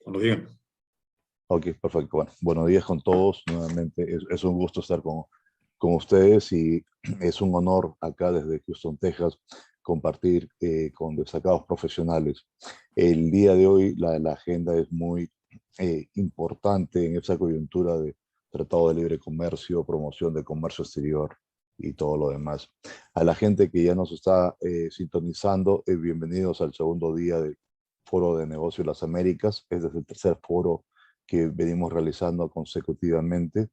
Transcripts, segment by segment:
Cuando digan. Ok, perfecto. Bueno, buenos días con todos. Nuevamente es un gusto estar con ustedes y es un honor acá desde Houston, Texas, compartir con destacados profesionales. El día de hoy la agenda es muy importante en esa coyuntura de Tratado de Libre Comercio, promoción del comercio exterior y todo lo demás. A la gente que ya nos está sintonizando, bienvenidos al segundo día del Foro de Negocios de las Américas. Este es el tercer foro que venimos realizando consecutivamente.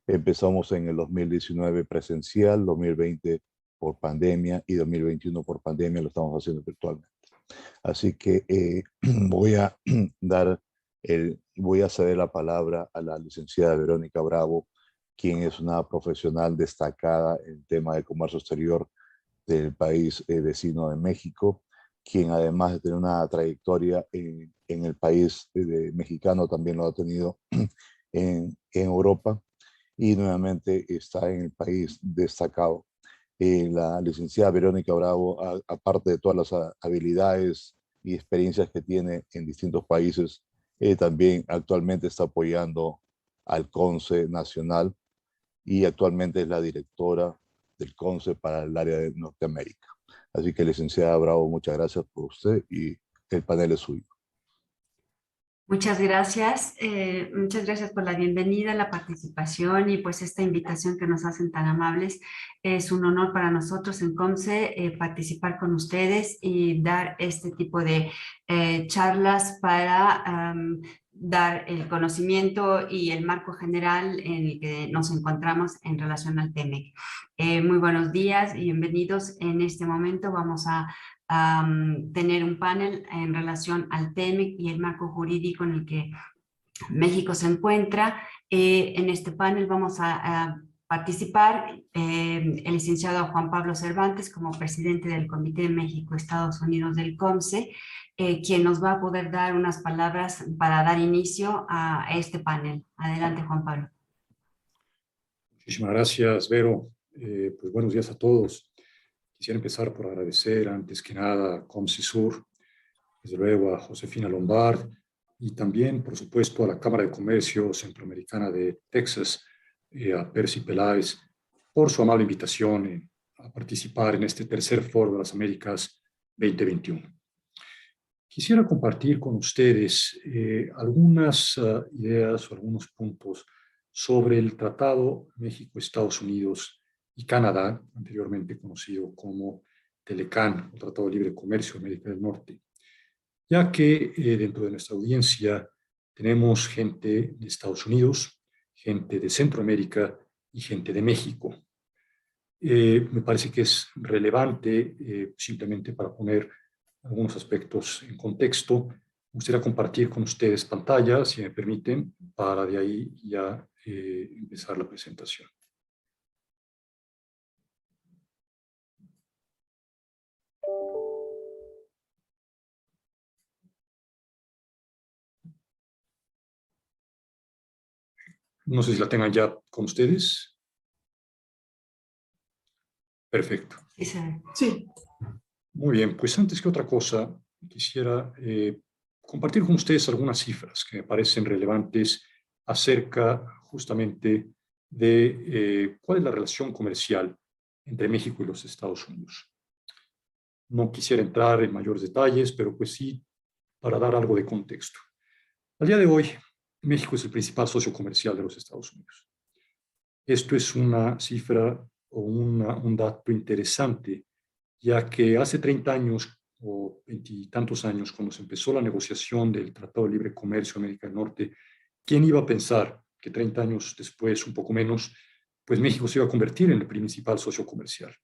Empezamos en el 2019 presencial, 2020 por pandemia y 2021 por pandemia lo estamos haciendo virtualmente. Así que voy a voy a ceder la palabra a la licenciada Verónica Bravo, quien es una profesional destacada en el tema de comercio exterior del país vecino de México, quien además de tener una trayectoria en el país mexicano, también lo ha tenido en Europa y nuevamente está en el país destacado. La licenciada Verónica Bravo, aparte de todas las habilidades y experiencias que tiene en distintos países, también actualmente está apoyando al CONCE Nacional y actualmente es la directora del CONCE para el área de Norteamérica. Así que, licenciada Bravo, muchas gracias por usted y el panel es suyo. Muchas gracias por la bienvenida, la participación y pues esta invitación que nos hacen tan amables. Es un honor para nosotros en COMCE participar con ustedes y dar este tipo de charlas para dar el conocimiento y el marco general en el que nos encontramos en relación al TEMEC. Muy buenos días y bienvenidos. En este momento vamos a tener un panel en relación al TEMEC y el marco jurídico en el que México se encuentra. En este panel vamos a participar el licenciado Juan Pablo Cervantes como presidente del Comité de México-Estados Unidos del COMCE, quien nos va a poder dar unas palabras para dar inicio a este panel. Adelante, Juan Pablo. Muchísimas gracias, Vero. Pues buenos días a todos. Quisiera empezar por agradecer antes que nada a COMCISUR, desde luego a Josefina Lombard y también, por supuesto, a la Cámara de Comercio Centroamericana de Texas, a Percy Peláez, por su amable invitación a participar en este tercer Foro de las Américas 2021. Quisiera compartir con ustedes algunas ideas o algunos puntos sobre el Tratado México-Estados Unidos y Canadá, anteriormente conocido como TELECAN, o Tratado de Libre Comercio de América del Norte, ya que dentro de nuestra audiencia tenemos gente de Estados Unidos, gente de Centroamérica y gente de México. Me parece que es relevante, simplemente para poner algunos aspectos en contexto, me gustaría compartir con ustedes pantalla, si me permiten, para de ahí ya empezar la presentación. No sé si la tengan ya con ustedes. Perfecto. Sí. Muy bien, pues antes que otra cosa, quisiera compartir con ustedes algunas cifras que me parecen relevantes acerca justamente de cuál es la relación comercial entre México y los Estados Unidos. No quisiera entrar en mayores detalles, pero pues sí, para dar algo de contexto. Al día de hoy, México es el principal socio comercial de los Estados Unidos. Esto es una cifra o un dato interesante, ya que hace 30 años o 20 y tantos años, cuando se empezó la negociación del Tratado de Libre Comercio de América del Norte, ¿quién iba a pensar que 30 años después, un poco menos, pues México se iba a convertir en el principal socio comercial?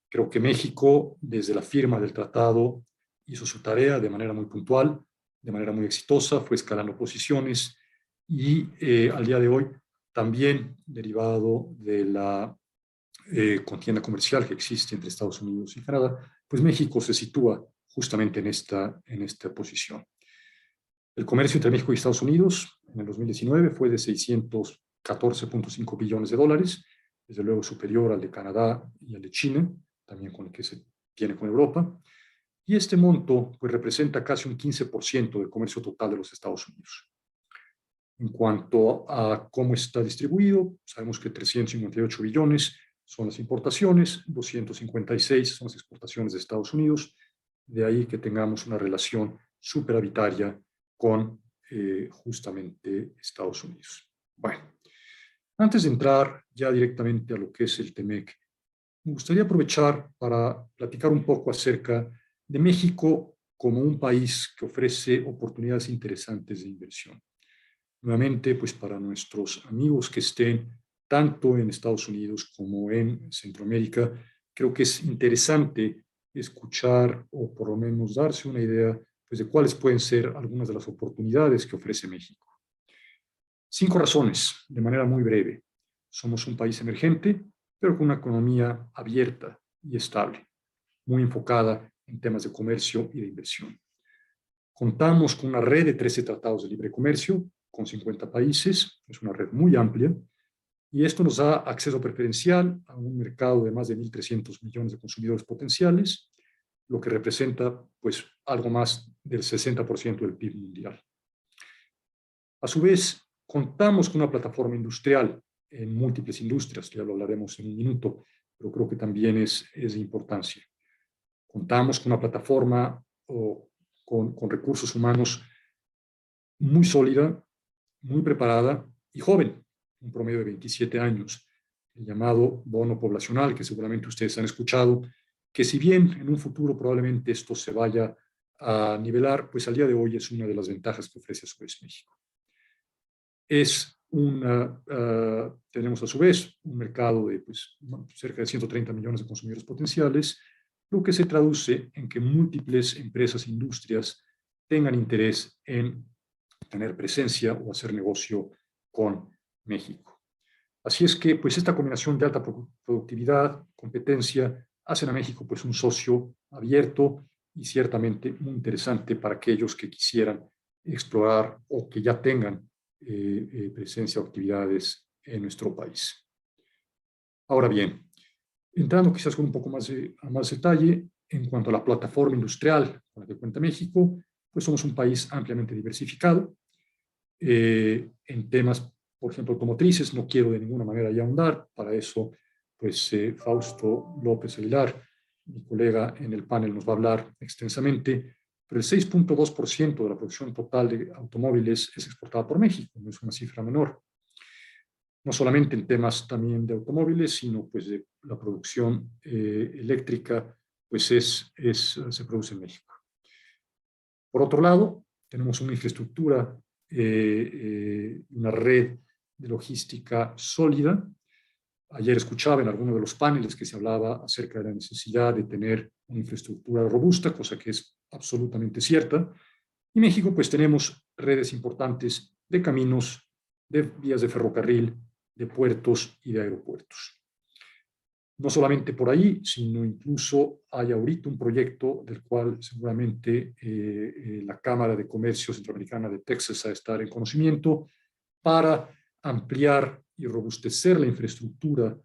Creo que México, desde la firma del tratado, hizo su tarea de manera muy puntual, de manera muy exitosa, fue escalando posiciones y al día de hoy, también derivado de la contienda comercial que existe entre Estados Unidos y Canadá, pues México se sitúa justamente en esta posición. El comercio entre México y Estados Unidos en el 2019 fue de 614.5 billones de dólares, desde luego superior al de Canadá y al de China, también con el que se tiene con Europa. y este monto pues, representa casi un 15% del comercio total de los Estados Unidos. En cuanto a cómo está distribuido, sabemos que 358 billones son las importaciones, 256 son las exportaciones de Estados Unidos, de ahí que tengamos una relación superavitaria con justamente Estados Unidos. Bueno, antes de entrar ya directamente a lo que es el TEMEC, me gustaría aprovechar para platicar un poco acerca de México como un país que ofrece oportunidades interesantes de inversión. Nuevamente, pues para nuestros amigos que estén tanto en Estados Unidos como en Centroamérica, creo que es interesante escuchar o por lo menos darse una idea pues, de cuáles pueden ser algunas de las oportunidades que ofrece México. 5 razones, de manera muy breve. Somos un país emergente, pero con una economía abierta y estable, muy enfocada en temas de comercio y de inversión. Contamos con una red de 13 tratados de libre comercio con 50 países, es una red muy amplia, y esto nos da acceso preferencial a un mercado de más de 1.300 millones de consumidores potenciales, lo que representa pues, algo más del 60% del PIB mundial. A su vez, contamos con una plataforma industrial en múltiples industrias, ya lo hablaremos en un minuto, pero creo que también es de importancia. Contamos con una plataforma con recursos humanos muy sólida, muy preparada y joven, un promedio de 27 años, el llamado bono poblacional, que seguramente ustedes han escuchado, que si bien en un futuro probablemente esto se vaya a nivelar, pues al día de hoy es una de las ventajas que ofrece a su vez México. Tenemos a su vez un mercado de pues, cerca de 130 millones de consumidores potenciales, lo que se traduce en que múltiples empresas e industrias tengan interés en tener presencia o hacer negocio con México. Así es que pues, esta combinación de alta productividad, competencia, hacen a México pues, un socio abierto y ciertamente muy interesante para aquellos que quisieran explorar o que ya tengan presencia o actividades en nuestro país. Ahora bien, entrando quizás con un poco más detalle, en cuanto a la plataforma industrial con la que cuenta México, pues somos un país ampliamente diversificado. En temas, por ejemplo, automotrices, no quiero de ninguna manera ya ahondar, para eso, pues Fausto López Aguilar, mi colega en el panel, nos va a hablar extensamente, pero el 6.2% de la producción total de automóviles es exportada por México, no es una cifra menor. No solamente en temas también de automóviles, sino pues de la producción eléctrica, pues se produce en México. Por otro lado, tenemos una infraestructura, una red de logística sólida. Ayer escuchaba en alguno de los paneles que se hablaba acerca de la necesidad de tener una infraestructura robusta, cosa que es absolutamente cierta. Y México, pues tenemos redes importantes de caminos, de vías de ferrocarril, de puertos y de aeropuertos. No solamente por ahí, sino incluso hay ahorita un proyecto del cual seguramente la Cámara de Comercio Centroamericana de Texas ha de estar en conocimiento para ampliar y robustecer la infraestructura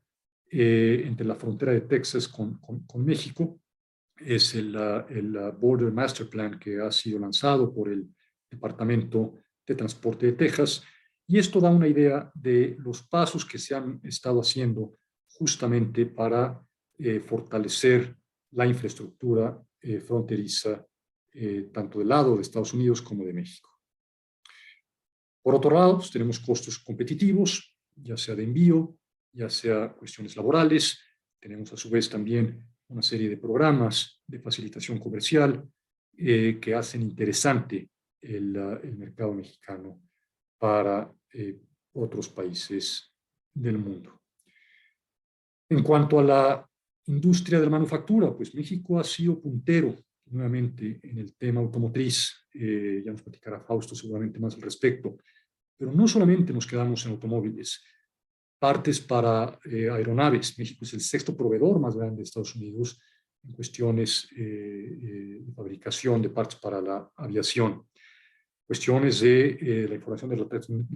entre la frontera de Texas con México. Es el Border Master Plan que ha sido lanzado por el Departamento de Transporte de Texas, y esto da una idea de los pasos que se han estado haciendo justamente para fortalecer la infraestructura fronteriza, tanto del lado de Estados Unidos como de México. Por otro lado, pues, tenemos costos competitivos, ya sea de envío, ya sea cuestiones laborales. Tenemos a su vez también una serie de programas de facilitación comercial que hacen interesante el mercado mexicano para otros países del mundo. En cuanto a la industria de la manufactura, pues México ha sido puntero nuevamente en el tema automotriz. Ya nos platicará Fausto seguramente más al respecto. Pero no solamente nos quedamos en automóviles, partes para aeronaves. México es el 6º proveedor más grande de Estados Unidos en cuestiones de fabricación de partes para la aviación. Cuestiones de la información de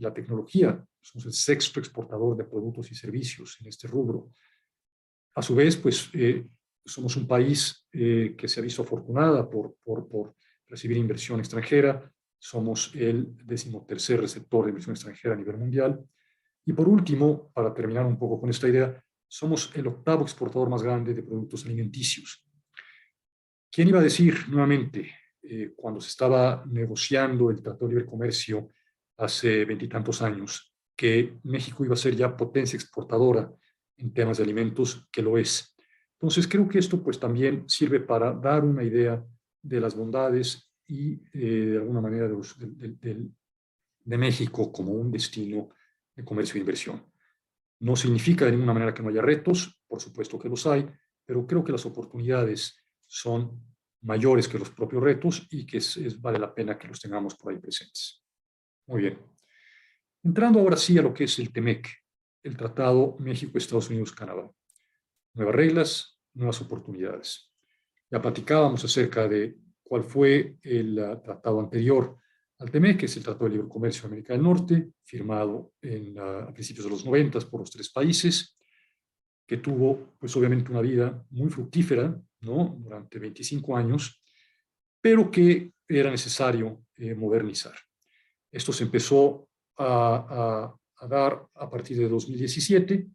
la tecnología. Somos el 6º exportador de productos y servicios en este rubro. A su vez, pues somos un país que se ha visto afortunada por recibir inversión extranjera. Somos el 13º receptor de inversión extranjera a nivel mundial. Y por último, para terminar un poco con esta idea, somos el 8º exportador más grande de productos alimenticios. ¿Quién iba a decir nuevamente, cuando se estaba negociando el Tratado de Libre Comercio hace 20 y tantos años, que México iba a ser ya potencia exportadora en temas de alimentos, que lo es? Entonces, creo que esto pues también sirve para dar una idea de las bondades y de alguna manera de México como un destino de comercio e inversión. No significa de ninguna manera que no haya retos, por supuesto que los hay, pero creo que las oportunidades son mayores que los propios retos y que vale la pena que los tengamos por ahí presentes. Muy bien. Entrando ahora sí a lo que es el TEMEC, el Tratado México, Estados Unidos, Canadá. Nuevas reglas, nuevas oportunidades. Ya platicábamos acerca de cuál fue el tratado anterior al TEMEC, que es el Tratado de Libre Comercio de América del Norte, firmado a principios de los 90 por los 3 países, que tuvo, pues obviamente, una vida muy fructífera, ¿no?, durante 25 años, pero que era necesario modernizar. Esto se empezó a dar a partir de 2017,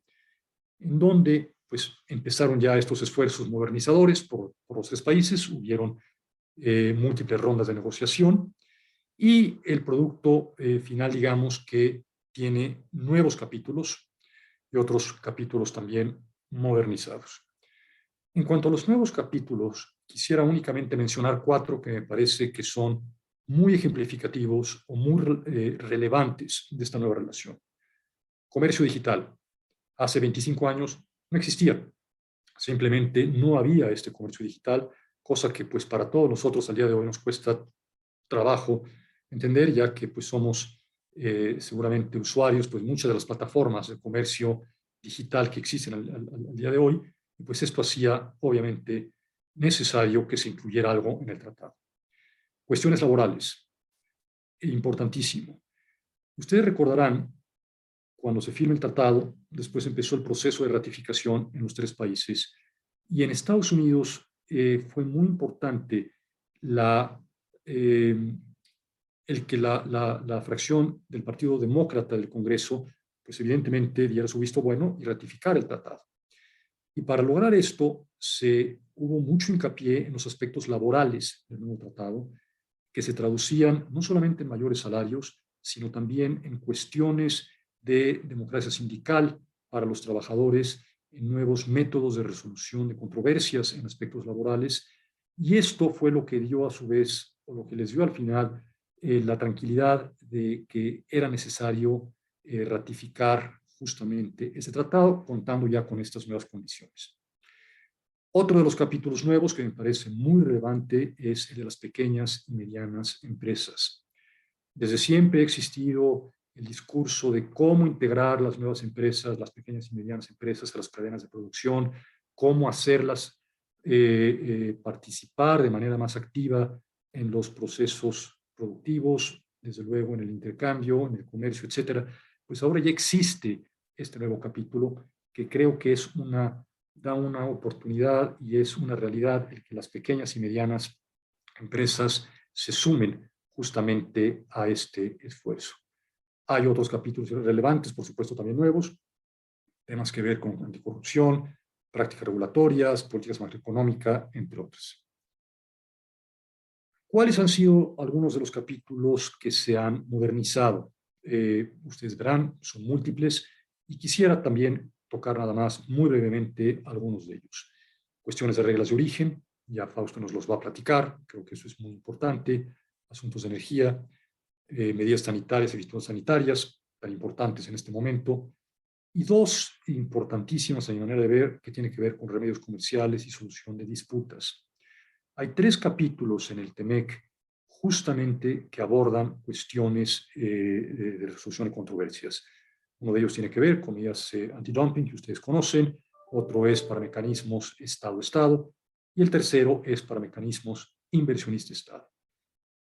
en donde pues empezaron ya estos esfuerzos modernizadores por los 3 países, hubieron múltiples rondas de negociación y el producto final, digamos, que tiene nuevos capítulos y otros capítulos también modernizados. En cuanto a los nuevos capítulos, quisiera únicamente mencionar 4 que me parece que son muy ejemplificativos o muy relevantes de esta nueva relación. Comercio digital. Hace 25 años no existía. Simplemente no había este comercio digital, cosa que pues para todos nosotros al día de hoy nos cuesta trabajo entender, ya que pues somos seguramente usuarios pues muchas de las plataformas de comercio digital que existen al día de hoy, y pues esto hacía obviamente necesario que se incluyera algo en el tratado. Cuestiones laborales, importantísimo. Ustedes recordarán, cuando se firma el tratado, después empezó el proceso de ratificación en los 3 países, y en Estados Unidos fue muy importante el que la fracción del Partido Demócrata del Congreso, pues evidentemente diera su visto bueno y ratificara el tratado. Y para lograr esto, hubo mucho hincapié en los aspectos laborales del nuevo tratado, que se traducían no solamente en mayores salarios, sino también en cuestiones de democracia sindical para los trabajadores, en nuevos métodos de resolución de controversias en aspectos laborales. Y esto fue lo que dio a su vez, o lo que les dio al final, la tranquilidad de que era necesario ratificar justamente ese tratado, contando ya con estas nuevas condiciones. Otro de los capítulos nuevos que me parece muy relevante es el de las pequeñas y medianas empresas. Desde siempre ha existido el discurso de cómo integrar las nuevas empresas, las pequeñas y medianas empresas, a las cadenas de producción, cómo hacerlas participar de manera más activa en los procesos productivos, desde luego en el intercambio, en el comercio, etcétera. Pues ahora ya existe este nuevo capítulo que creo que da una oportunidad y es una realidad el que las pequeñas y medianas empresas se sumen justamente a este esfuerzo. Hay otros capítulos relevantes, por supuesto, también nuevos, temas que ver con anticorrupción, prácticas regulatorias, políticas macroeconómicas, entre otros. ¿Cuáles han sido algunos de los capítulos que se han modernizado? Ustedes verán, son múltiples, y quisiera también tocar nada más muy brevemente algunos de ellos. Cuestiones de reglas de origen, ya Fausto nos los va a platicar, creo que eso es muy importante. Asuntos de energía, medidas sanitarias y vigilancias sanitarias, tan importantes en este momento. Y 2 importantísimas a mi manera de ver, que tienen que ver con remedios comerciales y solución de disputas. Hay 3 capítulos en el TEMEC justamente que abordan cuestiones de resolución de controversias. Uno de ellos tiene que ver con medidas antidumping que ustedes conocen, otro es para mecanismos Estado-Estado y el tercero es para mecanismos inversionista-Estado.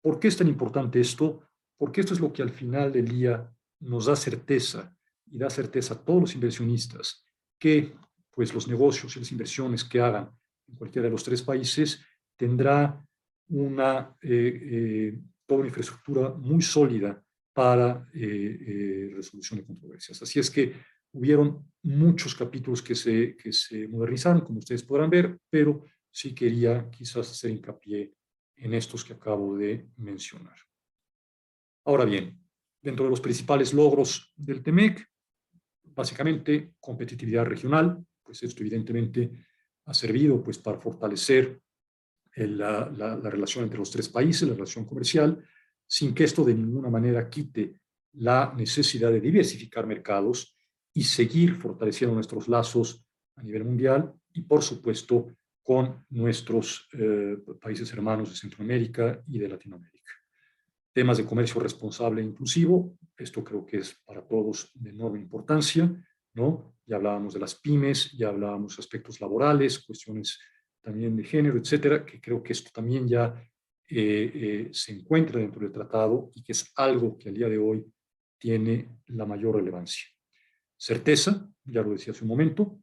¿Por qué es tan importante esto? Porque esto es lo que al final del día nos da certeza y da certeza a todos los inversionistas que pues, los negocios y las inversiones que hagan en cualquiera de los tres países, tendrá toda una infraestructura muy sólida para resolución de controversias. Así es que hubieron muchos capítulos que se modernizaron, como ustedes podrán ver, pero sí quería quizás hacer hincapié en estos que acabo de mencionar. Ahora bien, dentro de los principales logros del TEMEC, básicamente competitividad regional, pues esto evidentemente ha servido pues, para fortalecer la relación entre los tres países, la relación comercial, sin que esto de ninguna manera quite la necesidad de diversificar mercados y seguir fortaleciendo nuestros lazos a nivel mundial y, por supuesto, con nuestros países hermanos de Centroamérica y de Latinoamérica. Temas de comercio responsable e inclusivo, esto creo que es para todos de enorme importancia, ¿no? Ya hablábamos de las pymes, ya hablábamos de aspectos laborales, cuestiones también de género, etcétera, que creo que esto también ya se encuentra dentro del tratado y que es algo que al día de hoy tiene la mayor relevancia. Certeza, ya lo decía hace un momento.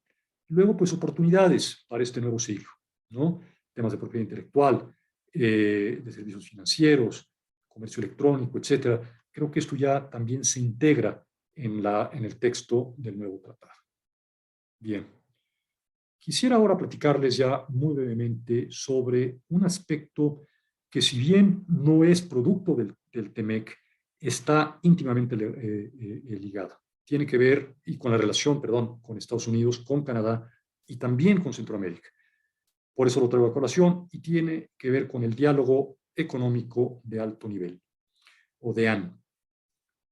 Luego, pues, oportunidades para este nuevo siglo, ¿no? Temas de propiedad intelectual, de servicios financieros, comercio electrónico, etcétera. Creo que esto ya también se integra en el texto del nuevo tratado. Bien. Quisiera ahora platicarles ya muy brevemente sobre un aspecto que, si bien no es producto del TEMEC, está íntimamente ligado. Tiene que ver, y con la relación, perdón, con Estados Unidos, con Canadá y también con Centroamérica. Por eso lo traigo a colación y tiene que ver con el diálogo económico de alto nivel, o DEAN.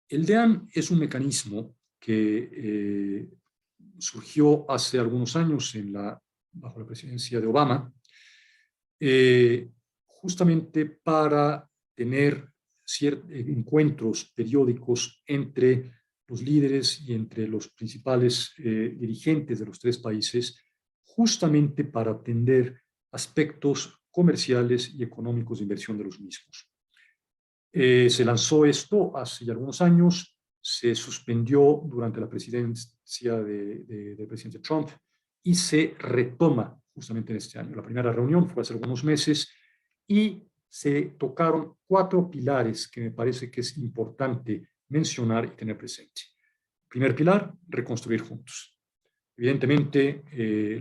El DEAN es un mecanismo que surgió hace algunos años bajo la presidencia de Obama, justamente para tener encuentros periódicos entre los líderes y entre los principales dirigentes de los tres países, justamente para atender aspectos comerciales y económicos de inversión de los mismos. Se lanzó esto hace ya algunos años, se suspendió durante la presidencia del presidente Trump y se retoma justamente en este año. La primera reunión fue hace algunos meses y se tocaron 4 pilares que me parece que es importante mencionar y tener presente. Primer pilar, reconstruir juntos. Evidentemente,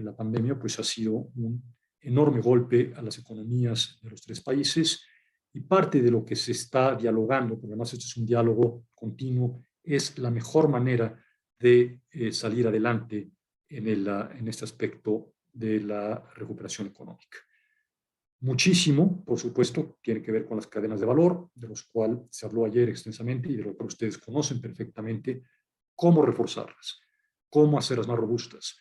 la pandemia pues, ha sido un enorme golpe a las economías de los tres países y parte de lo que se está dialogando, porque además esto es un diálogo continuo, es la mejor manera de salir adelante en este aspecto de la recuperación económica. Muchísimo, por supuesto, tiene que ver con las cadenas de valor, de los cuales se habló ayer extensamente y de lo que ustedes conocen perfectamente, cómo reforzarlas, cómo hacerlas más robustas.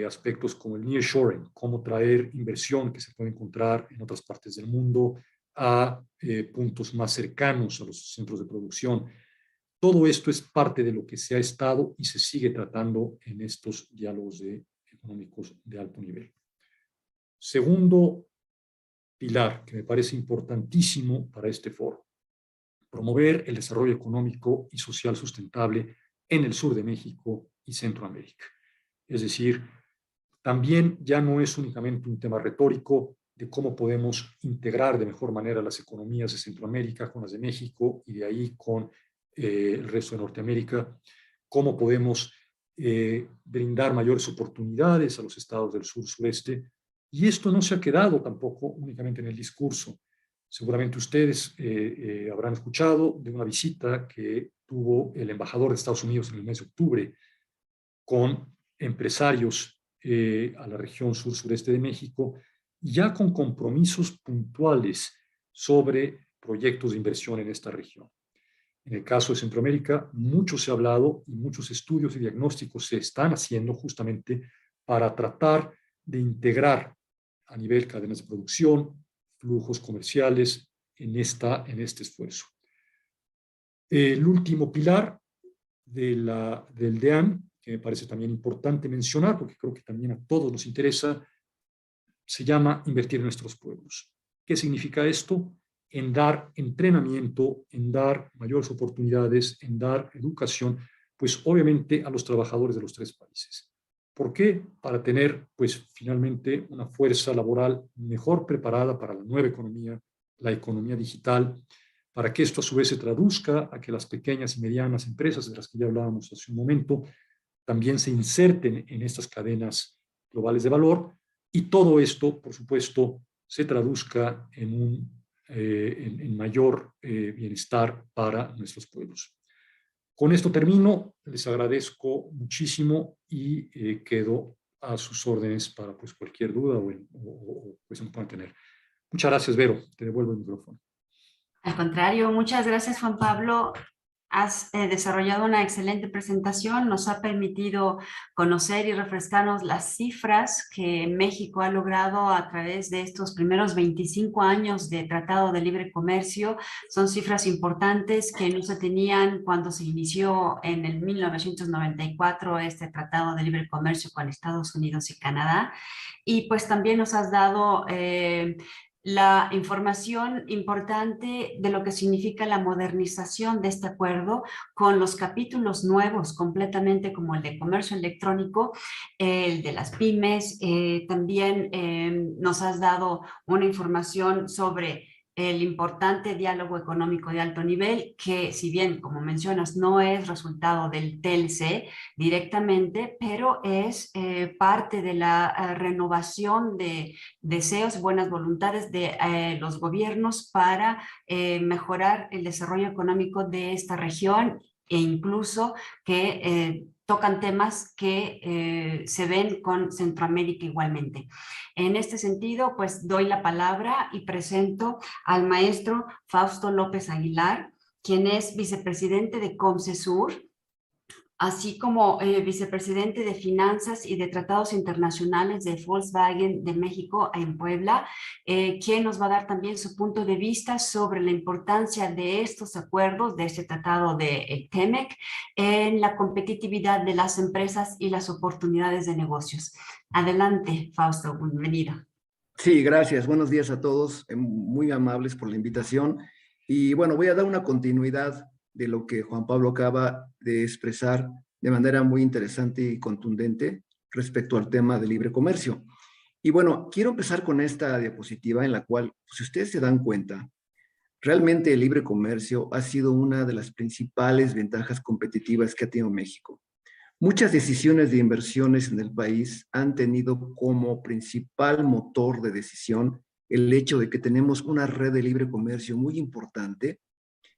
Aspectos como el nearshoring, cómo traer inversión que se puede encontrar en otras partes del mundo a puntos más cercanos a los centros de producción. Todo esto es parte de lo que se ha estado y se sigue tratando en estos diálogos económicos de alto nivel. Segundo pilar, que me parece importantísimo para este foro, promover el desarrollo económico y social sustentable en el sur de México y Centroamérica. Es decir, también ya no es únicamente un tema retórico de cómo podemos integrar de mejor manera las economías de Centroamérica con las de México y de ahí con el resto de Norteamérica, cómo podemos brindar mayores oportunidades a los estados del sur-sureste. Y esto no se ha quedado tampoco únicamente en el discurso. Seguramente ustedes habrán escuchado de una visita que tuvo el embajador de Estados Unidos en el mes de octubre con empresarios a la región sur-sureste de México, ya con compromisos puntuales sobre proyectos de inversión en esta región. En el caso de Centroamérica, mucho se ha hablado y muchos estudios y diagnósticos se están haciendo justamente para tratar de integrar a nivel cadenas de producción, flujos comerciales en este esfuerzo. El último pilar del DEAN, que me parece también importante mencionar, porque creo que también a todos nos interesa, se llama invertir en nuestros pueblos. ¿Qué significa esto? En dar entrenamiento, en dar mayores oportunidades, en dar educación, pues obviamente a los trabajadores de los tres países. ¿Por qué? Para tener, pues, finalmente una fuerza laboral mejor preparada para la nueva economía, la economía digital, para que esto a su vez se traduzca a que las pequeñas y medianas empresas de las que ya hablábamos hace un momento también se inserten en estas cadenas globales de valor y todo esto, por supuesto, se traduzca en mayor bienestar para nuestros pueblos. Con esto termino, les agradezco muchísimo y quedo a sus órdenes para pues, cualquier duda o cuestión que puedan tener. Muchas gracias, Vero. Te devuelvo el micrófono. Al contrario, muchas gracias, Juan Pablo. Has desarrollado una excelente presentación, nos ha permitido conocer y refrescarnos las cifras que México ha logrado a través de estos primeros 25 años de Tratado de Libre Comercio. Son cifras importantes que no se tenían cuando se inició en el 1994 este Tratado de Libre Comercio con Estados Unidos y Canadá. Y pues también nos has dado la información importante de lo que significa la modernización de este acuerdo con los capítulos nuevos completamente como el de comercio electrónico, el de las pymes. También nos has dado una información sobre el importante diálogo económico de alto nivel, que si bien, como mencionas, no es resultado del TLC directamente, pero es parte de la renovación de deseos, buenas voluntades de los gobiernos para mejorar el desarrollo económico de esta región e incluso que tocan temas que se ven con Centroamérica igualmente. En este sentido, pues doy la palabra y presento al maestro Fausto López Aguilar, quien es vicepresidente de COMCESUR, así como vicepresidente de Finanzas y de Tratados Internacionales de Volkswagen de México en Puebla, quien nos va a dar también su punto de vista sobre la importancia de estos acuerdos, de este tratado de TEMEC, en la competitividad de las empresas y las oportunidades de negocios. Adelante, Fausto, bienvenido. Sí, gracias. Buenos días a todos. Muy amables por la invitación. Y bueno, voy a dar una continuidad de lo que Juan Pablo acaba de expresar de manera muy interesante y contundente respecto al tema de libre comercio. Y bueno, quiero empezar con esta diapositiva en la cual, si ustedes se dan cuenta, realmente el libre comercio ha sido una de las principales ventajas competitivas que ha tenido México. Muchas decisiones de inversiones en el país han tenido como principal motor de decisión el hecho de que tenemos una red de libre comercio muy importante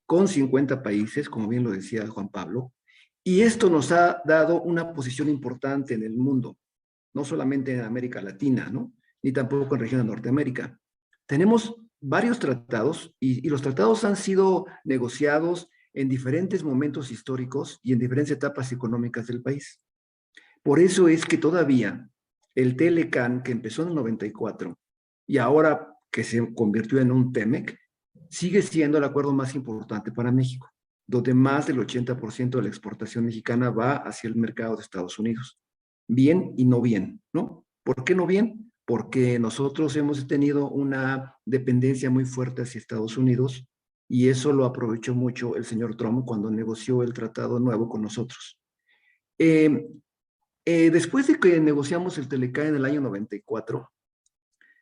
con 50 países, como bien lo decía Juan Pablo, y esto nos ha dado una posición importante en el mundo, no solamente en América Latina, ¿no? Ni tampoco en región de Norteamérica. Tenemos varios tratados y los tratados han sido negociados en diferentes momentos históricos y en diferentes etapas económicas del país. Por eso es que todavía el TLCAN, que empezó en el 94 y ahora que se convirtió en un TEMEC, sigue siendo el acuerdo más importante para México, donde más del 80% de la exportación mexicana va hacia el mercado de Estados Unidos. Bien y no bien, ¿no? ¿Por qué no bien? Porque nosotros hemos tenido una dependencia muy fuerte hacia Estados Unidos y eso lo aprovechó mucho el señor Trump cuando negoció el tratado nuevo con nosotros. Después de que negociamos el TLCAN en el año 94,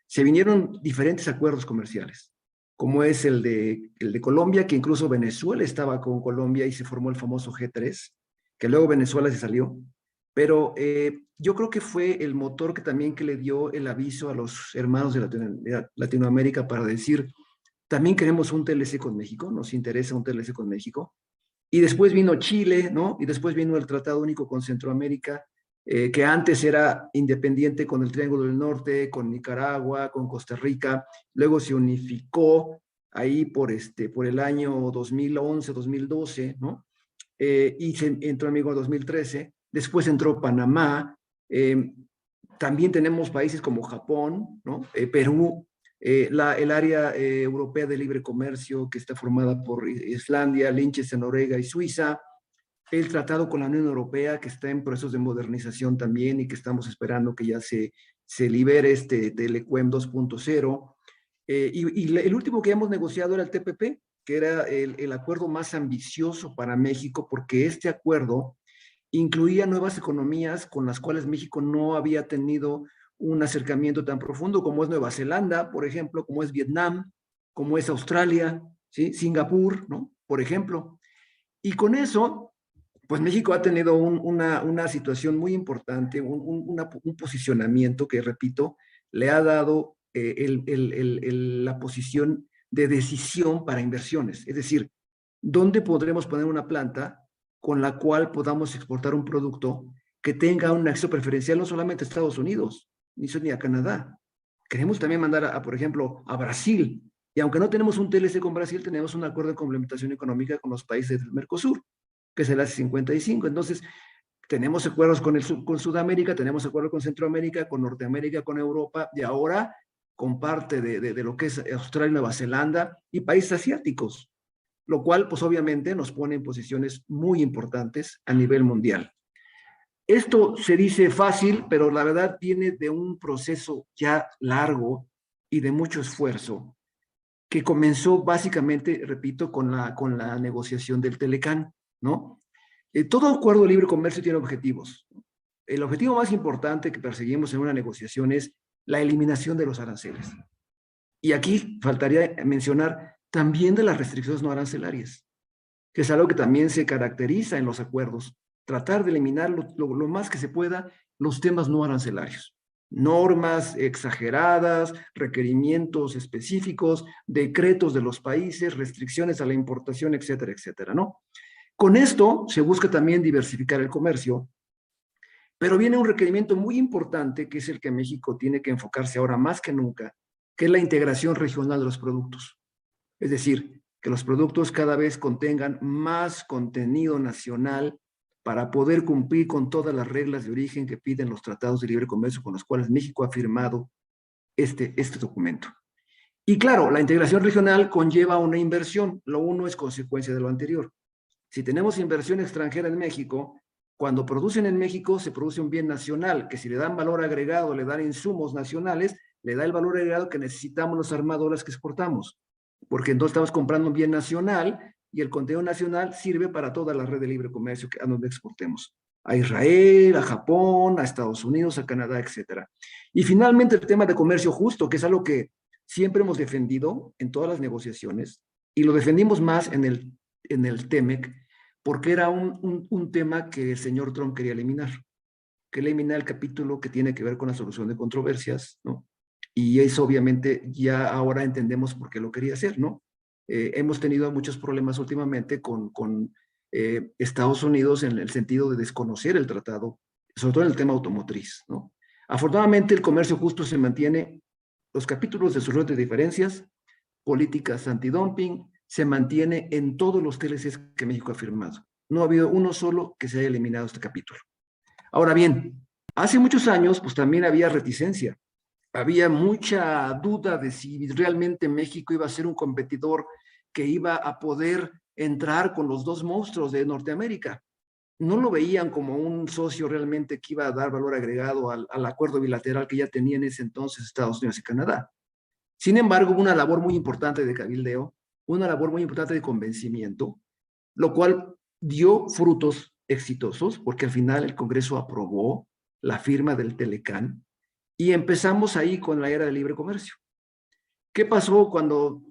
se vinieron diferentes acuerdos comerciales, como es el de Colombia, que incluso Venezuela estaba con Colombia y se formó el famoso G3, que luego Venezuela se salió. Pero yo creo que fue el motor que también que le dio el aviso a los hermanos de Latinoamérica para decir, también queremos un TLC con México, nos interesa un TLC con México. Y después vino Chile, ¿no? Y después vino el Tratado Único con Centroamérica, que antes era independiente con el Triángulo del Norte, con Nicaragua, con Costa Rica. Luego se unificó ahí por el año 2011, 2012, ¿no? Y se entró en vigor en 2013. Después entró Panamá. También tenemos países como Japón, ¿no? Perú, el área europea de libre comercio que está formada por Islandia, Liechtenstein, Noruega y Suiza, el tratado con la Unión Europea que está en procesos de modernización también y que estamos esperando que ya se libere este TLCUEM 2.0, y el último que hemos negociado era el TPP, que era el acuerdo más ambicioso para México porque este acuerdo incluía nuevas economías con las cuales México no había tenido un acercamiento tan profundo, como es Nueva Zelanda, por ejemplo, como es Vietnam, como es Australia, ¿sí? Singapur, ¿no? Por ejemplo. Y con eso, pues México ha tenido una situación muy importante, un posicionamiento que, repito, le ha dado la posición de decisión para inversiones. Es decir, ¿dónde podremos poner una planta con la cual podamos exportar un producto que tenga un acceso preferencial no solamente a Estados Unidos, ni a Canadá? Queremos también mandar, por ejemplo, a Brasil. Y aunque no tenemos un TLC con Brasil, tenemos un acuerdo de complementación económica con los países del Mercosur, que es el AC55. Entonces, tenemos acuerdos con Sudamérica, tenemos acuerdos con Centroamérica, con Norteamérica, con Europa, y ahora con parte de lo que es Australia, Nueva Zelanda y países asiáticos, lo cual, pues obviamente, nos pone en posiciones muy importantes a nivel mundial. Esto se dice fácil, pero la verdad viene de un proceso ya largo y de mucho esfuerzo, que comenzó básicamente, repito, con la negociación del Telecán, ¿no? Todo acuerdo de libre comercio tiene objetivos. El objetivo más importante que perseguimos en una negociación es la eliminación de los aranceles. Y aquí faltaría mencionar también de las restricciones no arancelarias, que es algo que también se caracteriza en los acuerdos, tratar de eliminar lo más que se pueda los temas no arancelarios. Normas exageradas, requerimientos específicos, decretos de los países, restricciones a la importación, etcétera, etcétera, ¿no? Con esto se busca también diversificar el comercio, pero viene un requerimiento muy importante, que es el que México tiene que enfocarse ahora más que nunca, que es la integración regional de los productos. Es decir, que los productos cada vez contengan más contenido nacional para poder cumplir con todas las reglas de origen que piden los tratados de libre comercio con los cuales México ha firmado este documento. Y claro, la integración regional conlleva una inversión, lo uno es consecuencia de lo anterior. Si tenemos inversión extranjera en México, cuando producen en México se produce un bien nacional, que si le dan valor agregado, le dan insumos nacionales, le da el valor agregado que necesitamos los armadores que exportamos, porque entonces estamos comprando un bien nacional y el contenido nacional sirve para toda la red de libre comercio a donde exportemos, a Israel, a Japón, a Estados Unidos, a Canadá, etcétera. Y finalmente el tema de comercio justo, que es algo que siempre hemos defendido en todas las negociaciones, y lo defendimos más en el TEMEC, porque era un tema que el señor Trump quería eliminar, que eliminar el capítulo que tiene que ver con la solución de controversias, ¿no? Y eso obviamente ya ahora entendemos por qué lo quería hacer, ¿no? Hemos tenido muchos problemas últimamente con Estados Unidos en el sentido de desconocer el tratado, sobre todo en el tema automotriz, ¿no? Afortunadamente el comercio justo se mantiene, los capítulos de solución de diferencias, políticas antidumping, se mantiene en todos los TLCs que México ha firmado. No ha habido uno solo que se haya eliminado este capítulo. Ahora bien, hace muchos años pues también había reticencia, había mucha duda de si realmente México iba a ser un competidor que iba a poder entrar con los dos monstruos de Norteamérica. No lo veían como un socio realmente que iba a dar valor agregado al acuerdo bilateral que ya tenía en ese entonces Estados Unidos y Canadá. Sin embargo, hubo una labor muy importante de cabildeo, una labor muy importante de convencimiento, lo cual dio frutos exitosos, porque al final el Congreso aprobó la firma del Telecán y empezamos ahí con la era del libre comercio. ¿Qué pasó cuando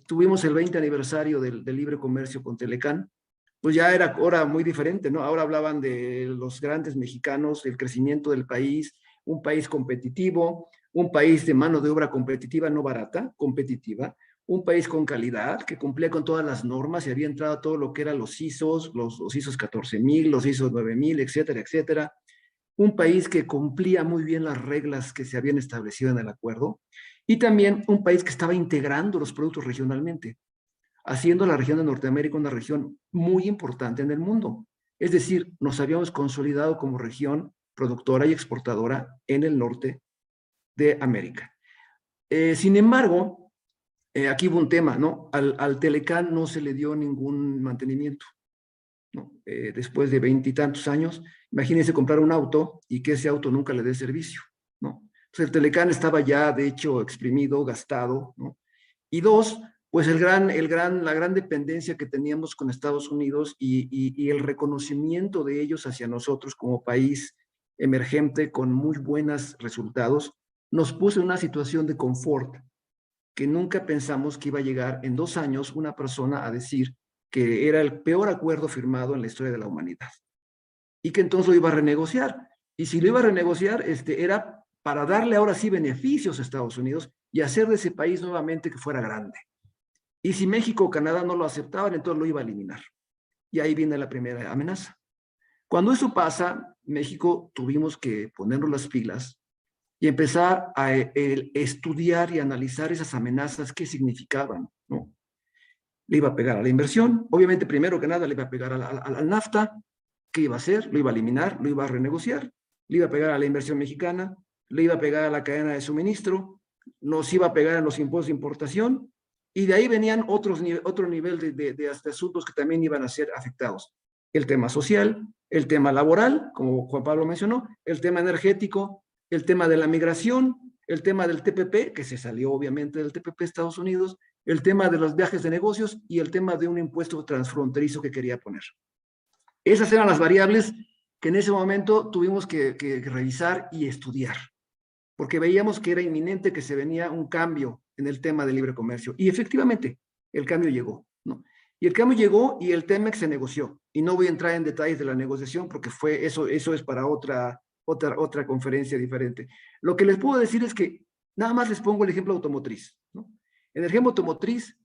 tuvimos el 20 aniversario del libre comercio con Telecán? Pues ya era ahora muy diferente, ¿no? Ahora hablaban de los grandes mexicanos, el crecimiento del país, un país competitivo, un país de mano de obra competitiva, no barata, competitiva, un país con calidad, que cumplía con todas las normas y había entrado a todo lo que eran los ISOs, los ISOs 14,000, los ISOs 9,000, etcétera, etcétera. Un país que cumplía muy bien las reglas que se habían establecido en el acuerdo y también un país que estaba integrando los productos regionalmente, haciendo la región de Norteamérica una región muy importante en el mundo. Es decir, nos habíamos consolidado como región productora y exportadora en el norte de América. Sin embargo, aquí hubo un tema, ¿no? Al Telecán no se le dio ningún mantenimiento, ¿no? Después de 20 y tantos años, imagínense comprar un auto y que ese auto nunca le dé servicio, ¿no? Entonces el Telecán estaba ya, de hecho, exprimido, gastado, ¿no? Y dos, pues la gran dependencia que teníamos con Estados Unidos y el reconocimiento de ellos hacia nosotros como país emergente con muy buenos resultados, nos puso en una situación de confort que nunca pensamos que iba a llegar en 2 años una persona a decir que era el peor acuerdo firmado en la historia de la humanidad y que entonces lo iba a renegociar. Y si lo iba a renegociar, era para darle ahora sí beneficios a Estados Unidos y hacer de ese país nuevamente que fuera grande. Y si México o Canadá no lo aceptaban, entonces lo iba a eliminar. Y ahí viene la primera amenaza. Cuando eso pasa, México tuvimos que ponernos las pilas y empezar a estudiar y analizar esas amenazas, qué significaban, ¿no? Le iba a pegar a la inversión, obviamente primero que nada le iba a pegar al NAFTA, ¿qué iba a hacer? Lo iba a eliminar, lo iba a renegociar, le iba a pegar a la inversión mexicana, le iba a pegar a la cadena de suministro, nos iba a pegar en los impuestos de importación, y de ahí venían otro nivel de asuntos que también iban a ser afectados. El tema social, el tema laboral, como Juan Pablo mencionó, el tema energético, el tema de la migración, el tema del TPP, que se salió obviamente del TPP de Estados Unidos, el tema de los viajes de negocios y el tema de un impuesto transfronterizo que quería poner. Esas eran las variables que en ese momento tuvimos que revisar y estudiar, porque veíamos que era inminente que se venía un cambio en el tema del libre comercio. Y efectivamente, el cambio llegó, ¿no? Y el cambio llegó y el TEMEC se negoció. Y no voy a entrar en detalles de la negociación porque eso es para otra conferencia diferente. Lo que les puedo decir es que nada más les pongo el ejemplo automotriz, ¿no? En el ejemplo automotriz,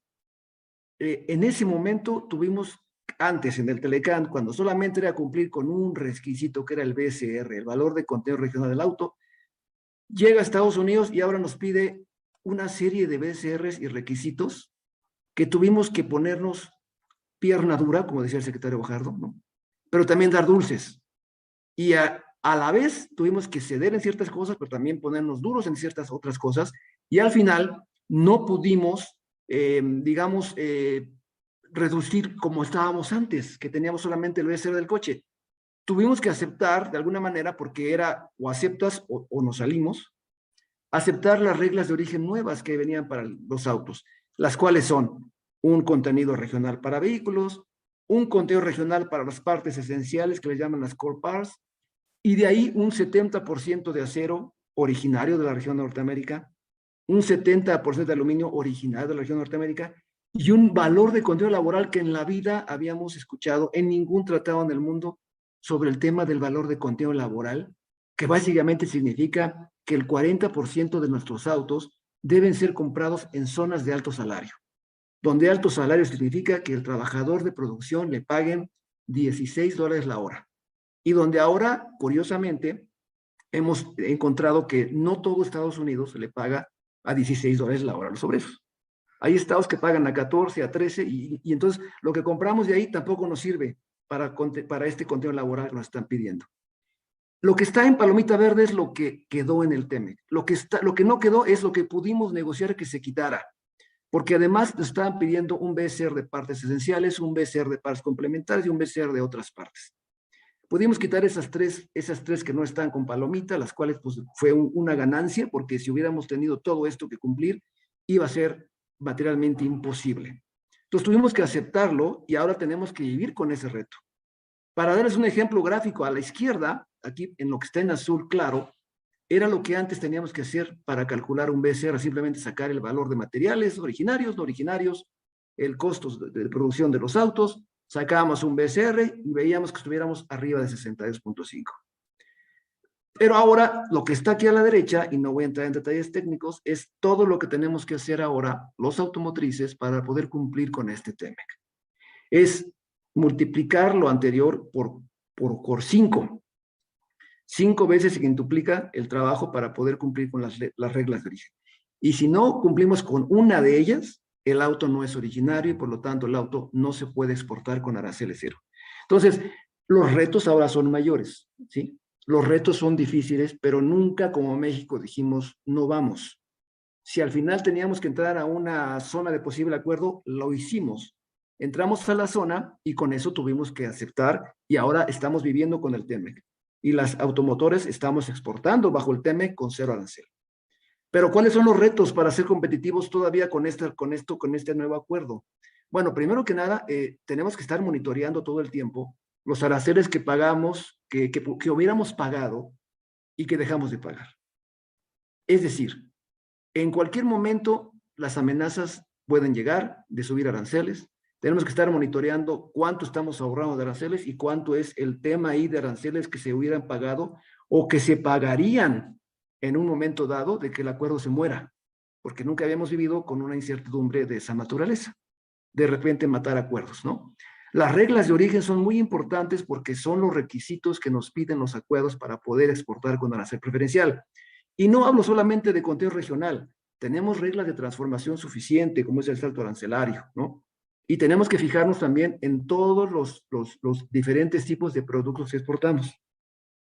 en ese momento tuvimos, antes en el Telecán, cuando solamente era cumplir con un requisito que era el BSR, el valor de contenido regional del auto, llega a Estados Unidos y ahora nos pide una serie de BSRs y requisitos que tuvimos que ponernos pierna dura, como decía el secretario Guajardo, ¿no? Pero también dar dulces. Y a la vez tuvimos que ceder en ciertas cosas, pero también ponernos duros en ciertas otras cosas. Y al final no pudimos, reducir como estábamos antes, que teníamos solamente el BSR del coche. Tuvimos que aceptar de alguna manera, porque era o aceptas o nos salimos, aceptar las reglas de origen nuevas que venían para los autos, las cuales son un contenido regional para vehículos, un contenido regional para las partes esenciales que le llaman las core parts, y de ahí un 70% de acero originario de la región de Norteamérica, un 70% de aluminio originario de la región de Norteamérica, y un valor de contenido laboral que en la vida habíamos escuchado en ningún tratado en el mundo sobre el tema del valor de contenido laboral, que básicamente significa que el 40% de nuestros autos deben ser comprados en zonas de alto salario, donde alto salario significa que el trabajador de producción le paguen $16 la hora, y donde ahora, curiosamente, hemos encontrado que no todo Estados Unidos le paga a $16 la hora a los obreros. Hay estados que pagan a 14, a 13, y entonces lo que compramos de ahí tampoco nos sirve para este contenido laboral que nos están pidiendo. Lo que está en palomita verde es lo que quedó en el TEMEC. Lo que no quedó es lo que pudimos negociar que se quitara, porque además nos estaban pidiendo un BSR de partes esenciales, un BSR de partes complementarias y un BSR de otras partes. Pudimos quitar esas tres que no están con palomita, las cuales pues, fue una ganancia, porque si hubiéramos tenido todo esto que cumplir, iba a ser materialmente imposible. Entonces tuvimos que aceptarlo y ahora tenemos que vivir con ese reto. Para darles un ejemplo gráfico, a la izquierda, aquí en lo que está en azul claro, era lo que antes teníamos que hacer para calcular un BCR, simplemente sacar el valor de materiales originarios, no originarios, el costo de producción de los autos, sacábamos un BCR y veíamos que estuviéramos arriba de 62.5. Pero ahora, lo que está aquí a la derecha, y no voy a entrar en detalles técnicos, es todo lo que tenemos que hacer ahora los automotrices para poder cumplir con este TEMEC. Es multiplicar lo anterior por 5. 5 veces se quintuplica el trabajo para poder cumplir con las reglas de origen. Y si no cumplimos con una de ellas, el auto no es originario y por lo tanto el auto no se puede exportar con aranceles cero. Entonces, los retos ahora son mayores, ¿sí? Los retos son difíciles, pero nunca como México dijimos, no vamos. Si al final teníamos que entrar a una zona de posible acuerdo, lo hicimos. Entramos a la zona y con eso tuvimos que aceptar y ahora estamos viviendo con el TEMEC. Y las automotores estamos exportando bajo el TEMEC con 0 arancel. Pero ¿cuáles son los retos para ser competitivos todavía con este nuevo acuerdo? Bueno, primero que nada, tenemos que estar monitoreando todo el tiempo los aranceles que pagamos, que hubiéramos pagado y que dejamos de pagar. Es decir, en cualquier momento las amenazas pueden llegar de subir aranceles. Tenemos que estar monitoreando cuánto estamos ahorrando de aranceles y cuánto es el tema ahí de aranceles que se hubieran pagado o que se pagarían en un momento dado de que el acuerdo se muera, porque nunca habíamos vivido con una incertidumbre de esa naturaleza. De repente matar acuerdos, ¿no? Las reglas de origen son muy importantes porque son los requisitos que nos piden los acuerdos para poder exportar con arancel preferencial. Y no hablo solamente de conteo regional, tenemos reglas de transformación suficiente, como es el salto arancelario, ¿no? Y tenemos que fijarnos también en todos los diferentes tipos de productos que exportamos,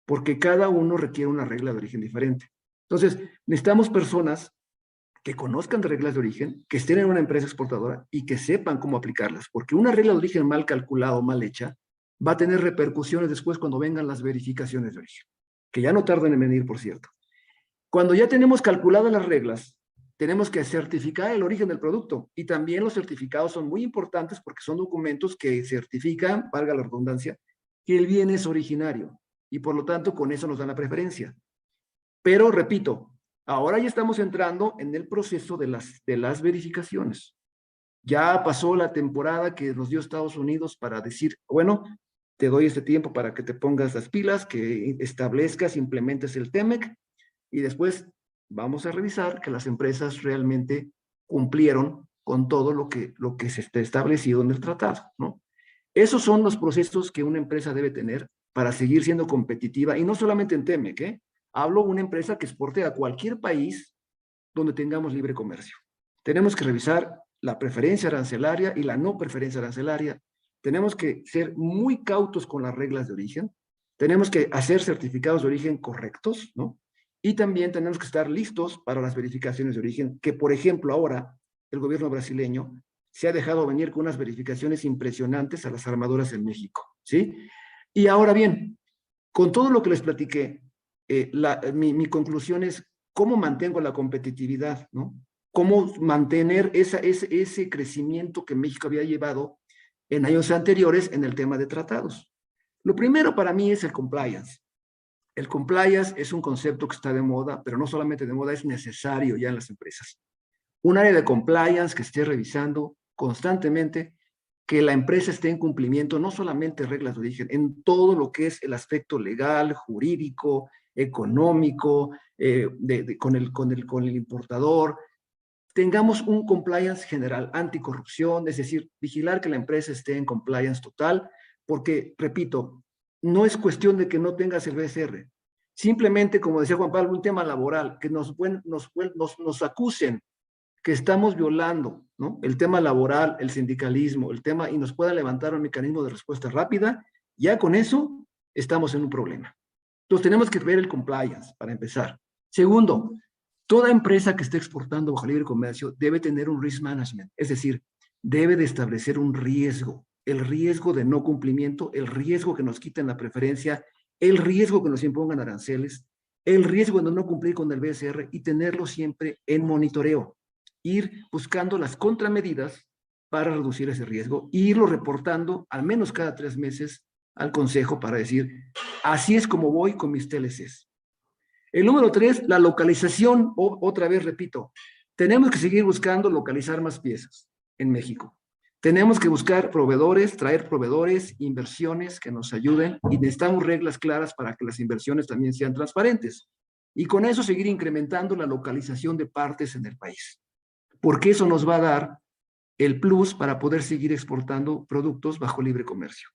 porque cada uno requiere una regla de origen diferente. Entonces, necesitamos personas que conozcan de reglas de origen, que estén en una empresa exportadora y que sepan cómo aplicarlas, porque una regla de origen mal calculada o mal hecha va a tener repercusiones después cuando vengan las verificaciones de origen, que ya no tardan en venir, por cierto. Cuando ya tenemos calculadas las reglas, tenemos que certificar el origen del producto, y también los certificados son muy importantes porque son documentos que certifican, valga la redundancia, que el bien es originario, y por lo tanto con eso nos dan la preferencia. Pero, repito, ahora ya estamos entrando en el proceso de las verificaciones. Ya pasó la temporada que nos dio Estados Unidos para decir, bueno, te doy este tiempo para que te pongas las pilas, que establezcas, implementes el TEMEC, y después vamos a revisar que las empresas realmente cumplieron con todo lo que se está establecido en el tratado, ¿no? Esos son los procesos que una empresa debe tener para seguir siendo competitiva, y no solamente en TEMEC, ¿eh? Hablo de una empresa que exporte a cualquier país donde tengamos libre comercio. Tenemos que revisar la preferencia arancelaria y la no preferencia arancelaria. Tenemos que ser muy cautos con las reglas de origen. Tenemos que hacer certificados de origen correctos, ¿no? Y también tenemos que estar listos para las verificaciones de origen, que por ejemplo ahora el gobierno brasileño se ha dejado venir con unas verificaciones impresionantes a las armadoras en México, ¿sí? Y ahora bien, con todo lo que les platiqué, mi conclusión es cómo mantengo la competitividad, ¿no? Cómo mantener ese crecimiento que México había llevado en años anteriores en el tema de tratados. Lo primero para mí es el compliance. El compliance es un concepto que está de moda, pero no solamente de moda, es necesario ya en las empresas. Un área de compliance que esté revisando constantemente que la empresa esté en cumplimiento, no solamente reglas de origen, en todo lo que es el aspecto legal, jurídico, económico, con el importador. Tengamos un compliance general, anticorrupción, es decir, vigilar que la empresa esté en compliance total, porque, repito, no es cuestión de que no tengas el BSR. Simplemente, como decía Juan Pablo, un tema laboral, que nos acusen que estamos violando, ¿no?, el tema laboral, el sindicalismo, el tema, y nos pueda levantar un mecanismo de respuesta rápida, ya con eso estamos en un problema. Entonces tenemos que ver el compliance para empezar. Segundo, toda empresa que esté exportando bajo libre comercio debe tener un risk management, es decir, debe de establecer un riesgo, el riesgo de no cumplimiento, el riesgo que nos quiten la preferencia, el riesgo que nos impongan aranceles, el riesgo de no cumplir con el BSR, y tenerlo siempre en monitoreo. Ir buscando las contramedidas para reducir ese riesgo e irlo reportando al menos cada 3 meses al Consejo para decir, así es como voy con mis TLCs. El número 3, la localización. Otra vez repito, tenemos que seguir buscando localizar más piezas en México. Tenemos que buscar proveedores, traer proveedores, inversiones que nos ayuden, y necesitamos reglas claras para que las inversiones también sean transparentes. Y con eso seguir incrementando la localización de partes en el país, porque eso nos va a dar el plus para poder seguir exportando productos bajo libre comercio.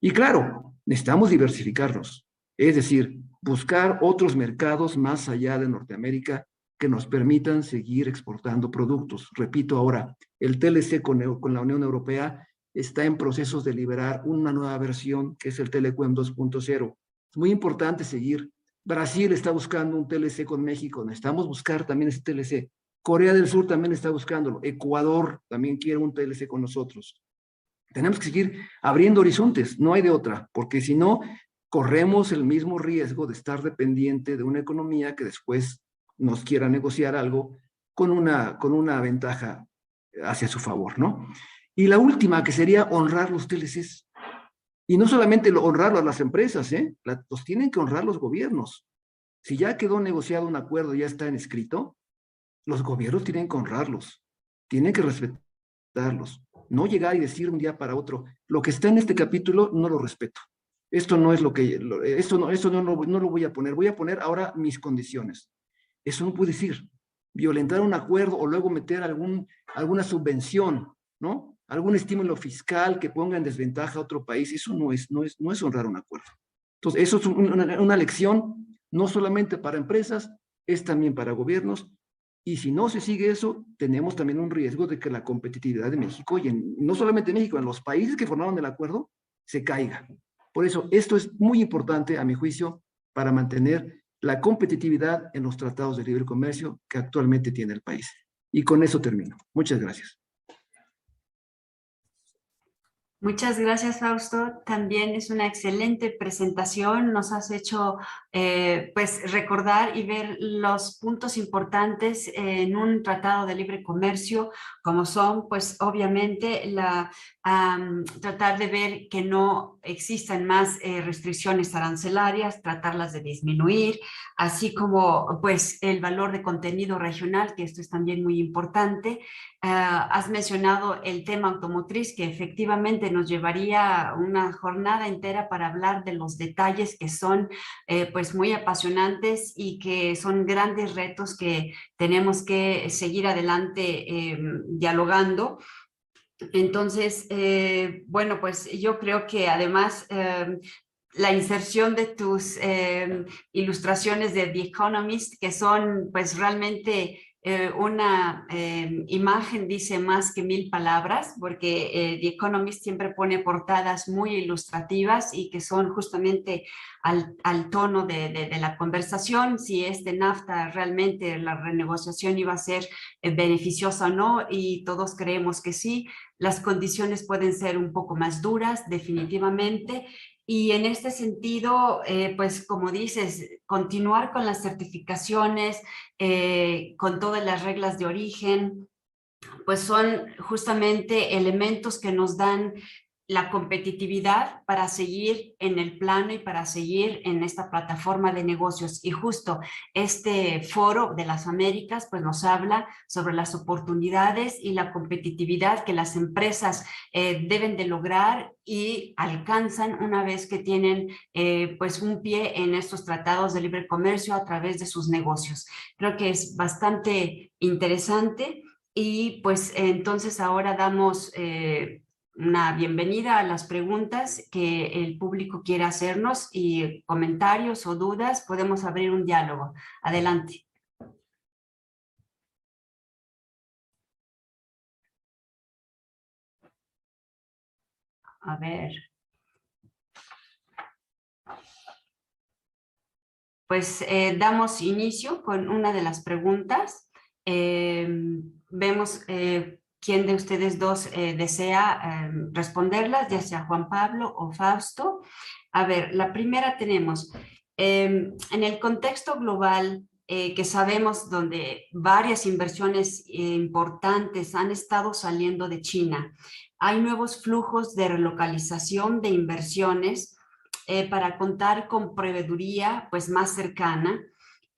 Y claro, necesitamos diversificarnos, es decir, buscar otros mercados más allá de Norteamérica que nos permitan seguir exportando productos. Repito ahora, el TLC con la Unión Europea está en procesos de liberar una nueva versión que es el Telecuem 2.0. Es muy importante seguir. Brasil está buscando un TLC con México, necesitamos buscar también ese TLC. Corea del Sur también está buscándolo. Ecuador también quiere un TLC con nosotros. Tenemos que seguir abriendo horizontes, no hay de otra, porque si no, corremos el mismo riesgo de estar dependiente de una economía que después nos quiera negociar algo con una ventaja hacia su favor, ¿no? Y la última, que sería honrar los TLCs. Y no solamente honrarlo a las empresas, los tienen que honrar los gobiernos. Si ya quedó negociado un acuerdo, ya está en escrito, los gobiernos tienen que honrarlos, tienen que respetarlos. No llegar y decir un día para otro, lo que está en este capítulo no lo respeto. Esto no es lo que, esto no lo voy a poner ahora mis condiciones. Eso no puede ser. Violentar un acuerdo o luego meter alguna subvención, ¿no? Algún estímulo fiscal que ponga en desventaja a otro país, eso no es honrar un acuerdo. Entonces, eso es una lección no solamente para empresas, es también para gobiernos. Y si no se sigue eso, tenemos también un riesgo de que la competitividad de México, y no solamente en México, en los países que formaron el acuerdo, se caiga. Por eso, esto es muy importante, a mi juicio, para mantener la competitividad en los tratados de libre comercio que actualmente tiene el país. Y con eso termino. Muchas gracias. Muchas gracias, Fausto. También es una excelente presentación. Nos has hecho pues recordar y ver los puntos importantes en un tratado de libre comercio, como son, pues obviamente, tratar de ver que no existan más restricciones arancelarias, tratarlas de disminuir, así como pues el valor de contenido regional, que esto es también muy importante. Has mencionado el tema automotriz, que efectivamente nos llevaría una jornada entera para hablar de los detalles que son pues muy apasionantes y que son grandes retos que tenemos que seguir adelante dialogando. Entonces, bueno, pues yo creo que además la inserción de tus ilustraciones de The Economist, que son pues realmente una imagen dice más que 1000 palabras, porque The Economist siempre pone portadas muy ilustrativas y que son justamente al tono de la conversación, si NAFTA realmente la renegociación iba a ser beneficiosa o no, y todos creemos que sí. Las condiciones pueden ser un poco más duras, definitivamente, y en este sentido, pues como dices, continuar con las certificaciones, con todas las reglas de origen, pues son justamente elementos que nos dan la competitividad para seguir en el plano y para seguir en esta plataforma de negocios. Y justo este foro de las Américas pues nos habla sobre las oportunidades y la competitividad que las empresas deben de lograr y alcanzan una vez que tienen pues un pie en estos tratados de libre comercio a través de sus negocios. Creo que es bastante interesante. Y pues entonces ahora damos una bienvenida a las preguntas que el público quiera hacernos y comentarios o dudas. Podemos abrir un diálogo. Adelante. A ver. Pues damos inicio con una de las preguntas. Vemos quién de ustedes dos desea responderlas, ya sea Juan Pablo o Fausto. A ver, la primera tenemos, en el contexto global que sabemos donde varias inversiones importantes han estado saliendo de China, hay nuevos flujos de relocalización de inversiones para contar con proveeduría pues más cercana.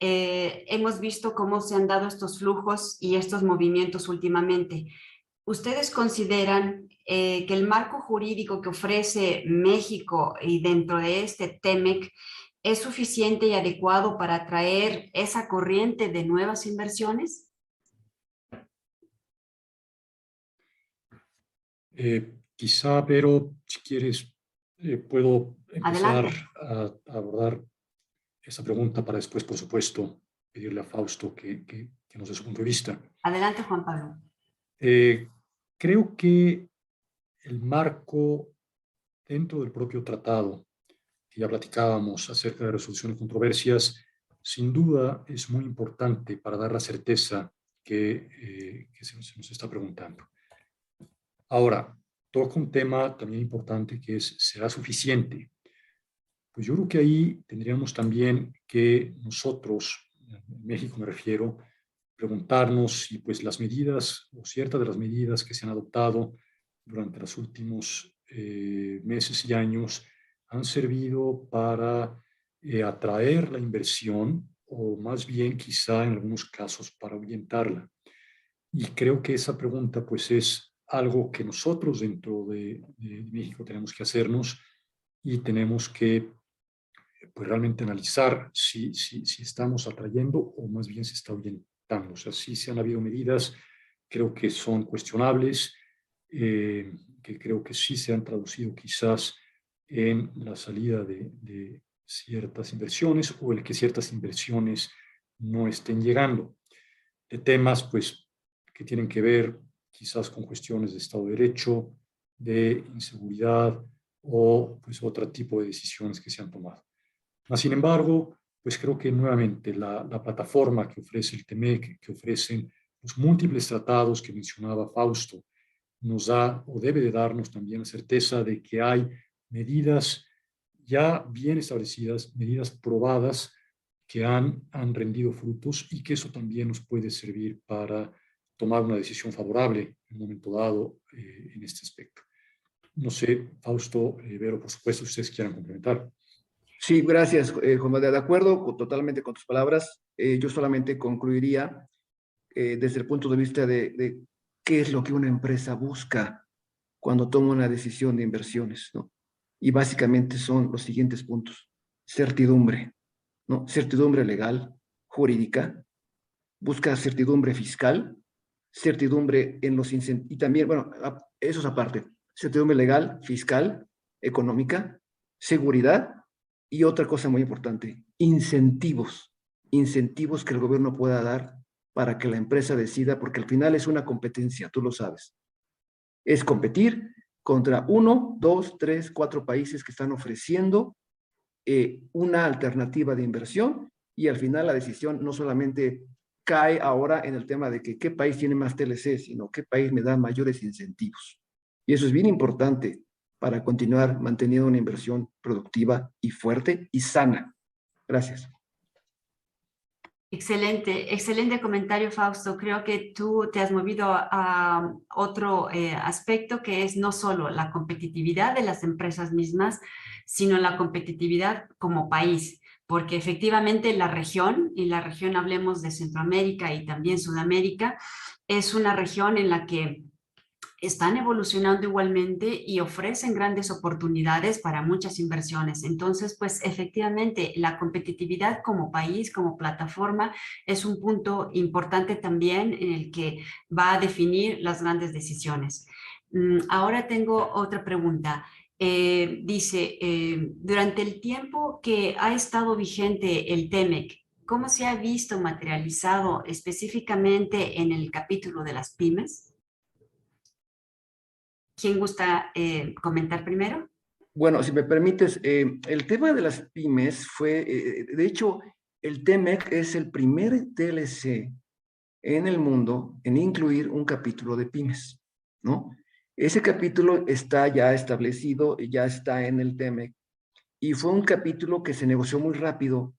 Hemos visto cómo se han dado estos flujos y estos movimientos últimamente. ¿Ustedes consideran que el marco jurídico que ofrece México y dentro de este TEMEC es suficiente y adecuado para atraer esa corriente de nuevas inversiones? Quizá, pero si quieres, puedo empezar Adelante. a abordar esa pregunta para después, por supuesto, pedirle a Fausto que nos dé su punto de vista. Adelante, Juan Pablo. Creo que el marco dentro del propio tratado, que ya platicábamos acerca de resolución de controversias, sin duda es muy importante para dar la certeza que se nos está preguntando. Ahora, toca un tema también importante que es, ¿será suficiente? Pues yo creo que ahí tendríamos también que nosotros, en México me refiero, preguntarnos si pues las medidas o ciertas de las medidas que se han adoptado durante los últimos meses y años han servido para atraer la inversión o más bien quizá en algunos casos para ahuyentarla. Y creo que esa pregunta pues es algo que nosotros dentro de México tenemos que hacernos y tenemos que pues realmente analizar si estamos atrayendo o más bien se está ahuyentando. O sea, sí se han habido medidas, creo que son cuestionables, que creo que sí se han traducido quizás en la salida de ciertas inversiones o el que ciertas inversiones no estén llegando. De temas, pues, que tienen que ver quizás con cuestiones de Estado de Derecho, de inseguridad o pues otro tipo de decisiones que se han tomado. Sin embargo, pues creo que nuevamente la plataforma que ofrece el TEMEC, que ofrecen los múltiples tratados que mencionaba Fausto, nos da o debe de darnos también la certeza de que hay medidas ya bien establecidas, medidas probadas que han rendido frutos y que eso también nos puede servir para tomar una decisión favorable en un momento dado en este aspecto. No sé, Fausto, Vero, por supuesto, ustedes quieran complementar. Sí, gracias, Juan Manuel. De acuerdo totalmente con tus palabras. Yo solamente concluiría desde el punto de vista de qué es lo que una empresa busca cuando toma una decisión de inversiones, ¿no? Y básicamente son los siguientes puntos. Certidumbre, ¿no? Certidumbre legal, jurídica, busca certidumbre fiscal, certidumbre en los incentivos, y también, bueno, eso es aparte, certidumbre legal, fiscal, económica, seguridad, y otra cosa muy importante, incentivos, incentivos que el gobierno pueda dar para que la empresa decida, porque al final es una competencia, tú lo sabes. Es competir contra 1, 2, 3, 4 países que están ofreciendo una alternativa de inversión y al final la decisión no solamente cae ahora en el tema de que qué país tiene más TLC, sino qué país me da mayores incentivos. Y eso es bien importante para continuar manteniendo una inversión productiva y fuerte y sana. Gracias. Excelente, excelente comentario, Fausto. Creo que tú te has movido a otro aspecto que es no solo la competitividad de las empresas mismas, sino la competitividad como país, porque efectivamente la región, y la región hablemos de Centroamérica y también Sudamérica, es una región en la que están evolucionando igualmente y ofrecen grandes oportunidades para muchas inversiones. Entonces, pues efectivamente, la competitividad como país, como plataforma, es un punto importante también en el que va a definir las grandes decisiones. Ahora tengo otra pregunta. Dice, durante el tiempo que ha estado vigente el TEMEC, ¿cómo se ha visto materializado específicamente en el capítulo de las pymes? ¿Quién gusta comentar primero? Bueno, si me permites, el tema de las pymes fue, de hecho, el TEMEC es el primer TLC en el mundo en incluir un capítulo de pymes, ¿no? Ese capítulo está ya establecido, ya está en el TEMEC, y fue un capítulo que se negoció muy rápido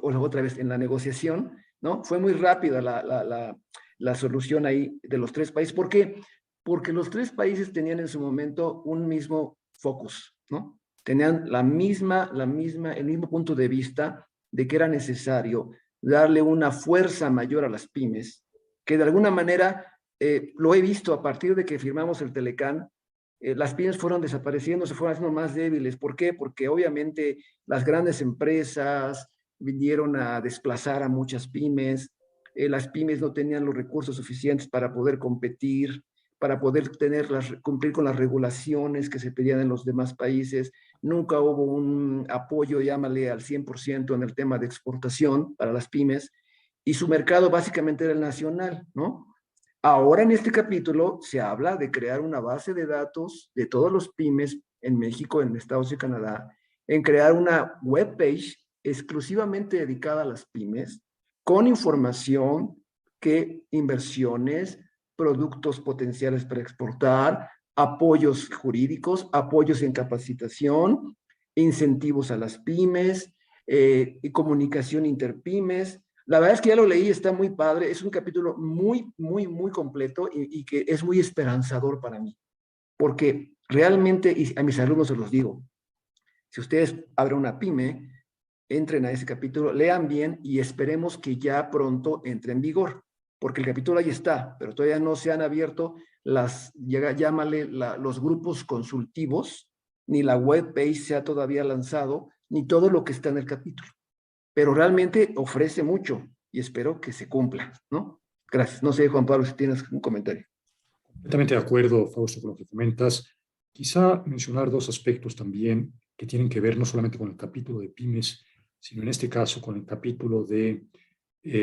otra vez, en la negociación, ¿no? Fue muy rápida la solución ahí de los 3 países. ¿Por qué? Porque los 3 países tenían en su momento un mismo focus, ¿no? Tenían el mismo punto de vista de que era necesario darle una fuerza mayor a las pymes, que de alguna manera lo he visto a partir de que firmamos el Telecán. Las pymes fueron desapareciendo, se fueron haciendo más débiles. ¿Por qué? Porque obviamente las grandes empresas vinieron a desplazar a muchas pymes. Las pymes no tenían los recursos suficientes para poder competir, para poder cumplir con las regulaciones que se pedían en los demás países. Nunca hubo un apoyo, llámale al 100% en el tema de exportación para las pymes, y su mercado básicamente era el nacional, ¿no? Ahora en este capítulo se habla de crear una base de datos de todos los pymes en México, en Estados Unidos y Canadá, en crear una webpage exclusivamente dedicada a las pymes, con información, que inversiones, productos potenciales para exportar, apoyos jurídicos, apoyos en capacitación, incentivos a las pymes, y comunicación interpymes. La verdad es que ya lo leí, está muy padre, es un capítulo muy, muy, muy completo y que es muy esperanzador para mí, porque realmente, y a mis alumnos se los digo, si ustedes abren una pyme, entren a ese capítulo, lean bien y esperemos que ya pronto entre en vigor, porque el capítulo ahí está, pero todavía no se han abierto llámale los grupos consultivos, ni la web page se ha todavía lanzado, ni todo lo que está en el capítulo. Pero realmente ofrece mucho y espero que se cumpla, ¿no? Gracias. No sé, Juan Pablo, si tienes un comentario. Completamente de acuerdo, Fausto, con lo que comentas. Quizá mencionar dos aspectos también que tienen que ver no solamente con el capítulo de pymes, sino en este caso con el capítulo de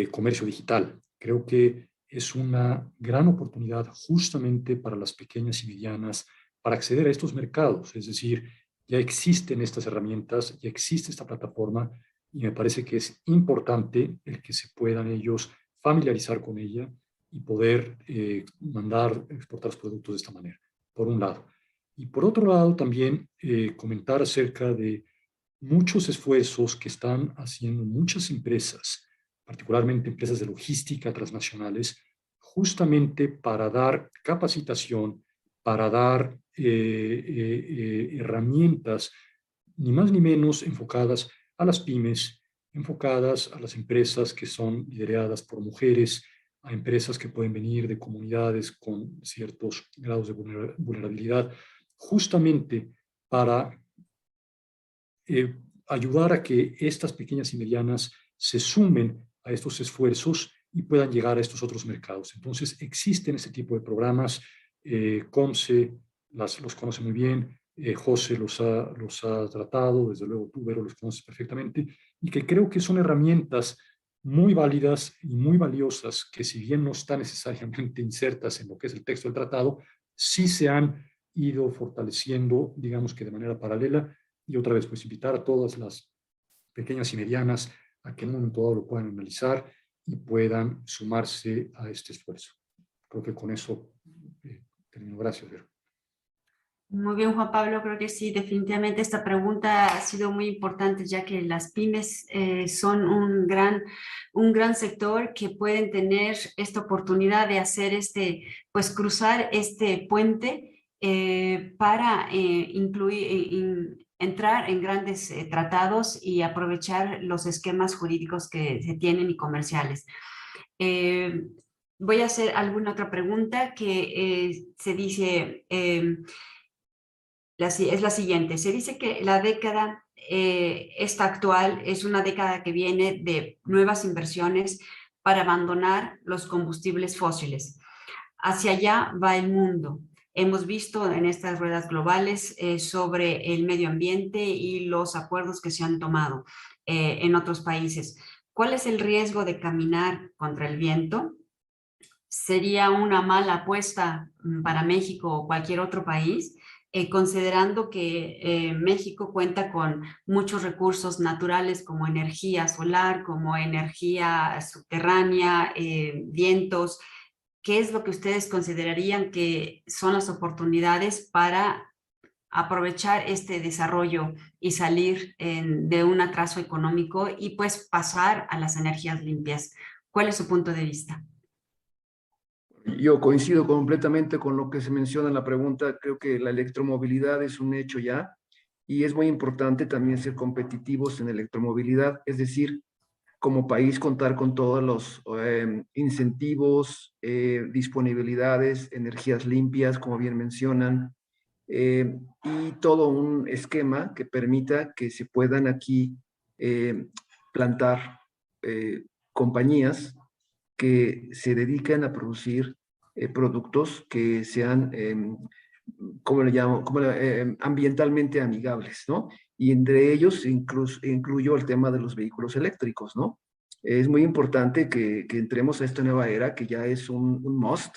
comercio digital. Creo que es una gran oportunidad justamente para las pequeñas y medianas para acceder a estos mercados. Es decir, ya existen estas herramientas, ya existe esta plataforma y me parece que es importante el que se puedan ellos familiarizar con ella y poder exportar los productos de esta manera, por un lado. Y por otro lado, también comentar acerca de muchos esfuerzos que están haciendo muchas empresas, particularmente empresas de logística transnacionales, justamente para dar capacitación, para dar herramientas, ni más ni menos enfocadas a las pymes, enfocadas a las empresas que son lideradas por mujeres, a empresas que pueden venir de comunidades con ciertos grados de vulnerabilidad, justamente para ayudar a que estas pequeñas y medianas se sumen a estos esfuerzos y puedan llegar a estos otros mercados. Entonces, existen este tipo de programas. Comce los conoce muy bien, José los ha tratado, desde luego tú, Vero, los conoces perfectamente, y que creo que son herramientas muy válidas y muy valiosas que, si bien no están necesariamente insertas en lo que es el texto del tratado, sí se han ido fortaleciendo, digamos que de manera paralela. Y otra vez, pues invitar a todas las pequeñas y medianas a que en un momento dado lo puedan analizar y puedan sumarse a este esfuerzo. Creo que con eso termino. Gracias, Vero. Muy bien, Juan Pablo, creo que sí, definitivamente esta pregunta ha sido muy importante, ya que las pymes son un gran sector que pueden tener esta oportunidad de hacer pues cruzar este puente para entrar en grandes tratados y aprovechar los esquemas jurídicos que se tienen y comerciales. Voy a hacer alguna otra pregunta que se dice... es la siguiente. Se dice que la década esta actual es una década que viene de nuevas inversiones para abandonar los combustibles fósiles. Hacia allá va el mundo. Hemos visto en estas ruedas globales sobre el medio ambiente y los acuerdos que se han tomado en otros países. ¿Cuál es el riesgo de caminar contra el viento? ¿Sería una mala apuesta para México o cualquier otro país? Considerando que México cuenta con muchos recursos naturales como energía solar, como energía subterránea, vientos. ¿Qué es lo que ustedes considerarían que son las oportunidades para aprovechar este desarrollo y salir de un atraso económico y pues pasar a las energías limpias? ¿Cuál es su punto de vista? Yo coincido completamente con lo que se menciona en la pregunta. Creo que la electromovilidad es un hecho ya y es muy importante también ser competitivos en electromovilidad, es decir, como país contar con todos los incentivos, disponibilidades, energías limpias, como bien mencionan, y todo un esquema que permita que se puedan aquí plantar compañías que se dedican a producir productos que sean, ¿cómo le llamo? Ambientalmente amigables, ¿no? Y entre ellos incluyo el tema de los vehículos eléctricos, ¿no? Es muy importante que entremos a esta nueva era que ya es un must,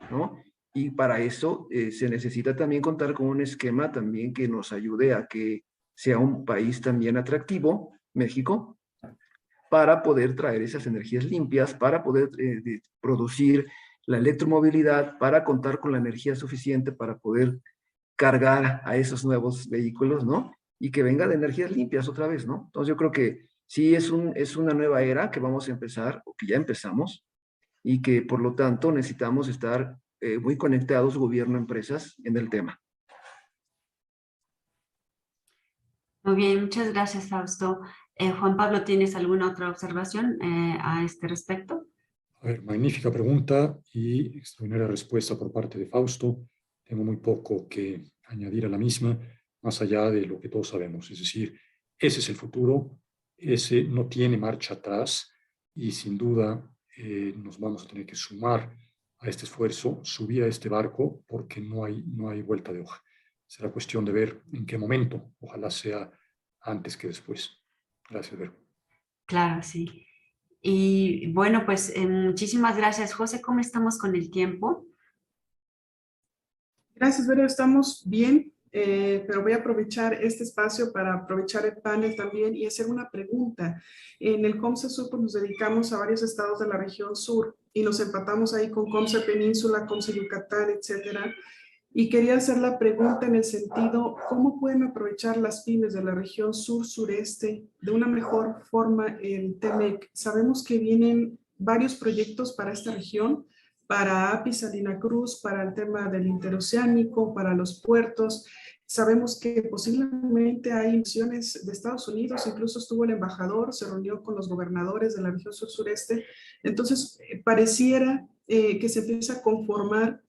¿no? Y para eso se necesita también contar con un esquema también que nos ayude a que sea un país también atractivo, México, para poder traer esas energías limpias, para poder producir la electromovilidad, para contar con la energía suficiente para poder cargar a esos nuevos vehículos, ¿no? Y que venga de energías limpias otra vez, ¿no? Entonces yo creo que sí es una nueva era que vamos a empezar, o que ya empezamos, y que por lo tanto necesitamos estar muy conectados, gobierno, empresas, en el tema. Muy bien, muchas gracias, Fausto. Juan Pablo, ¿tienes alguna otra observación a este respecto? A ver, magnífica pregunta y extraordinaria respuesta por parte de Fausto. Tengo muy poco que añadir a la misma, más allá de lo que todos sabemos. Es decir, ese es el futuro, ese no tiene marcha atrás y sin duda nos vamos a tener que sumar a este esfuerzo, subir a este barco porque no hay vuelta de hoja. Será cuestión de ver en qué momento, ojalá sea antes que después. Gracias, Vero. Claro, sí. Y bueno, pues muchísimas gracias. José, ¿cómo estamos con el tiempo? Gracias, Vero. Estamos bien, pero voy a aprovechar este espacio para aprovechar el panel también y hacer una pregunta. En el COMSE Sur pues, nos dedicamos a varios estados de la región sur y nos empatamos ahí con COMSE Península, COMSE Yucatán, etcétera. Y quería hacer la pregunta en el sentido, ¿cómo pueden aprovechar las pymes de la región sur-sureste de una mejor forma el TEMEC? Sabemos que vienen varios proyectos para esta región, para API Salina Cruz, para el tema del interoceánico, para los puertos. Sabemos que posiblemente hay misiones de Estados Unidos, incluso estuvo el embajador, se reunió con los gobernadores de la región sur-sureste. Entonces, pareciera que se empieza a conformar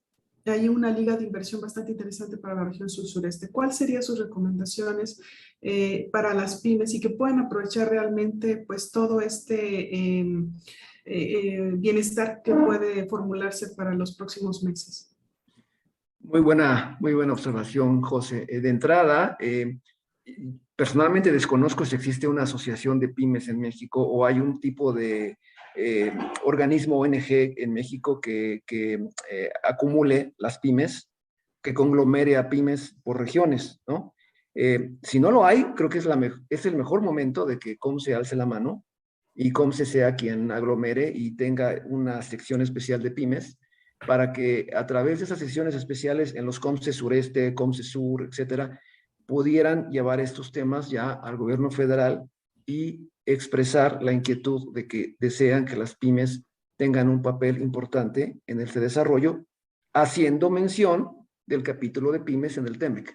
hay una liga de inversión bastante interesante para la región sur-sureste. ¿Cuáles serían sus recomendaciones para las pymes y que puedan aprovechar realmente pues todo este bienestar que puede formularse para los próximos meses? Muy buena observación, José. De entrada, personalmente desconozco si existe una asociación de pymes en México o hay un tipo de organismo ONG en México que acumule las pymes, que conglomere a pymes por regiones, ¿no? Si no lo hay, creo que es el mejor momento de que COMSE alce la mano y COMSE sea quien aglomere y tenga una sección especial de pymes para que a través de esas secciones especiales en los COMSE Sureste, COMSE Sur, etcétera, pudieran llevar estos temas ya al gobierno federal y expresar la inquietud de que desean que las pymes tengan un papel importante en este desarrollo, haciendo mención del capítulo de pymes en el TEMEC.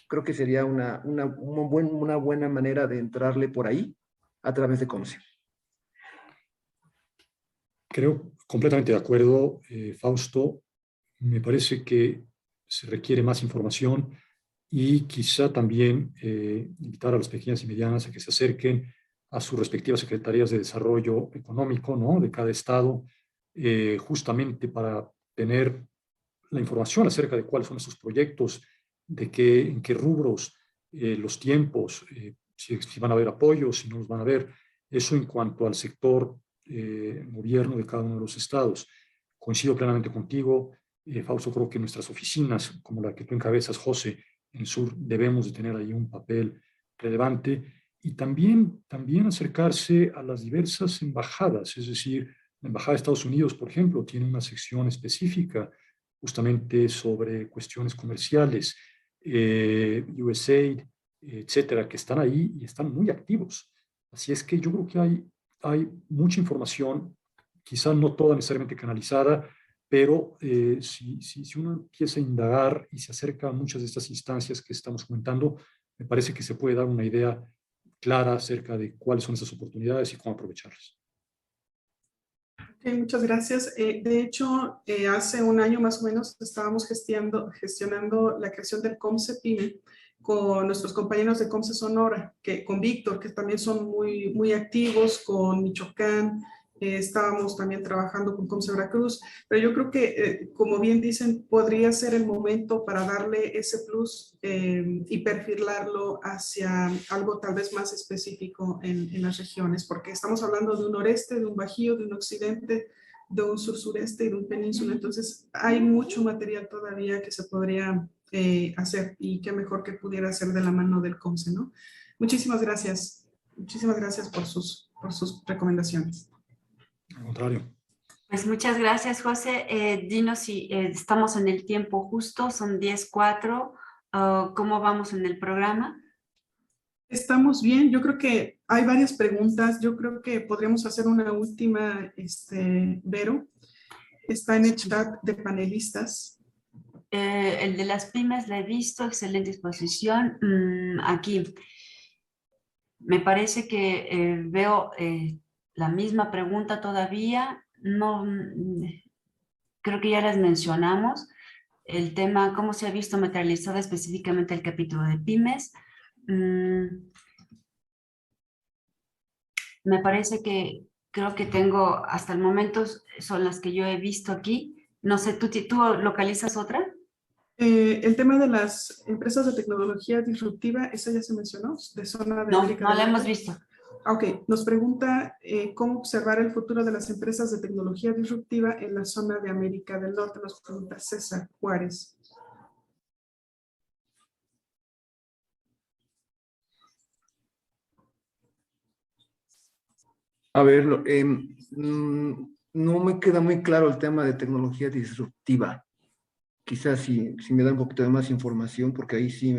Creo que sería una buena manera de entrarle por ahí a través de COMSE. Creo completamente de acuerdo, Fausto. Me parece que se requiere más información y quizá también invitar a las pequeñas y medianas a que se acerquen a sus respectivas secretarías de desarrollo económico, ¿no?, de cada estado, justamente para tener la información acerca de cuáles son esos proyectos, en qué rubros, los tiempos, si van a haber apoyos, si no los van a haber. Eso en cuanto al sector gobierno de cada uno de los estados. Coincido plenamente contigo, Fausto. Creo que nuestras oficinas, como la que tú encabezas, José, en el sur, debemos de tener ahí un papel relevante y también acercarse a las diversas embajadas. Es decir, la Embajada de Estados Unidos, por ejemplo, tiene una sección específica justamente sobre cuestiones comerciales, USAID, etcétera, que están ahí y están muy activos. Así es que yo creo que hay mucha información, quizá no toda necesariamente canalizada, pero si uno empieza a indagar y se acerca a muchas de estas instancias que estamos comentando, me parece que se puede dar una idea clara acerca de cuáles son esas oportunidades y cómo aprovecharlas. Okay, muchas gracias. De hecho, hace un año más o menos estábamos gestionando la creación del COMSE PYME con nuestros compañeros de COMSE Sonora, con Víctor, que también son muy activos, con Michoacán. Estábamos también trabajando con COMSE Veracruz, pero yo creo que, como bien dicen, podría ser el momento para darle ese plus y perfilarlo hacia algo tal vez más específico en las regiones, porque estamos hablando de un noreste, de un bajío, de un occidente, de un sur-sureste y de un península. Entonces, hay mucho material todavía que se podría hacer y qué mejor que pudiera hacer de la mano del COMSE, ¿no? Muchísimas gracias. Muchísimas gracias por sus recomendaciones. Al contrario. Pues muchas gracias, José. Dinos si estamos en el tiempo justo, son 10:04. ¿Cómo vamos en el programa? Estamos bien. Yo creo que hay varias preguntas. Yo creo que podríamos hacer una última, Vero. Está en el chat de panelistas. El de las pymes la he visto, excelente exposición. Aquí me parece que veo la misma pregunta todavía. No, creo que ya las mencionamos. El tema, cómo se ha visto materializado específicamente el capítulo de pymes. Me parece que creo que tengo, hasta el momento son las que yo he visto aquí. No sé, ¿tú localizas otra? El tema de las empresas de tecnología disruptiva, esa ya se mencionó, de zona de No, América no del la hemos Norte. visto. Ok, nos pregunta cómo observar el futuro de las empresas de tecnología disruptiva en la zona de América del Norte. Nos pregunta César Juárez. A ver, no me queda muy claro el tema de tecnología disruptiva. Quizás si me da un poquito de más información, porque ahí sí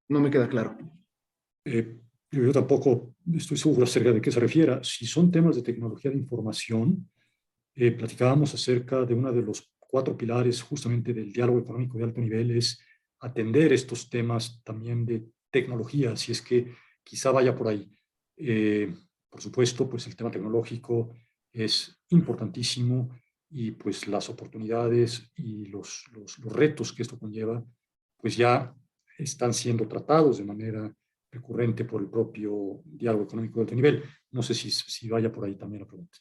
no me queda claro. Yo tampoco estoy seguro acerca de qué se refiera. Si son temas de tecnología de información, platicábamos acerca de uno de los 4 pilares justamente del diálogo económico de alto nivel, es atender estos temas también de tecnología, si es que quizá vaya por ahí. Por supuesto, pues el tema tecnológico es importantísimo y pues las oportunidades y los retos que esto conlleva, pues ya están siendo tratados de manera recurrente por el propio diálogo económico de alto nivel. No sé si vaya por ahí también la pregunta.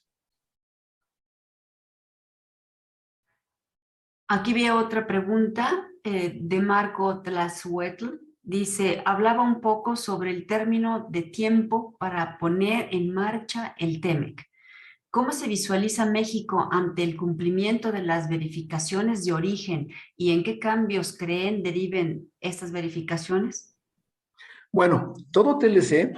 Aquí veo otra pregunta de Marco Tlazuetl. Dice, hablaba un poco sobre el término de tiempo para poner en marcha el TEMEC. ¿Cómo se visualiza México ante el cumplimiento de las verificaciones de origen y en qué cambios creen deriven estas verificaciones? Bueno, todo TLC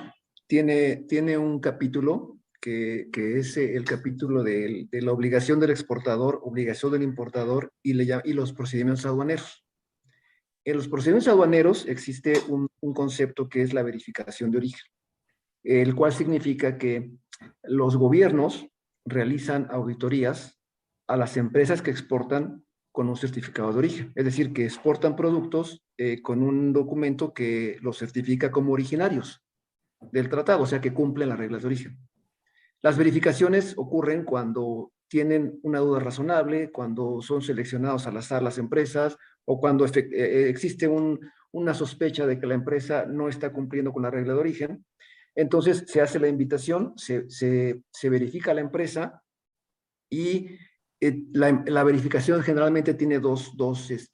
tiene un capítulo que es el capítulo de la obligación del exportador, obligación del importador y los procedimientos aduaneros. En los procedimientos aduaneros existe un concepto que es la verificación de origen, el cual significa que los gobiernos realizan auditorías a las empresas que exportan con un certificado de origen, es decir, que exportan productos con un documento que los certifica como originarios del tratado, o sea, que cumplen las reglas de origen. Las verificaciones ocurren cuando tienen una duda razonable, cuando son seleccionados al azar las empresas o cuando existe una sospecha de que la empresa no está cumpliendo con la regla de origen. Entonces se hace la invitación, se verifica la empresa y la verificación generalmente tiene dos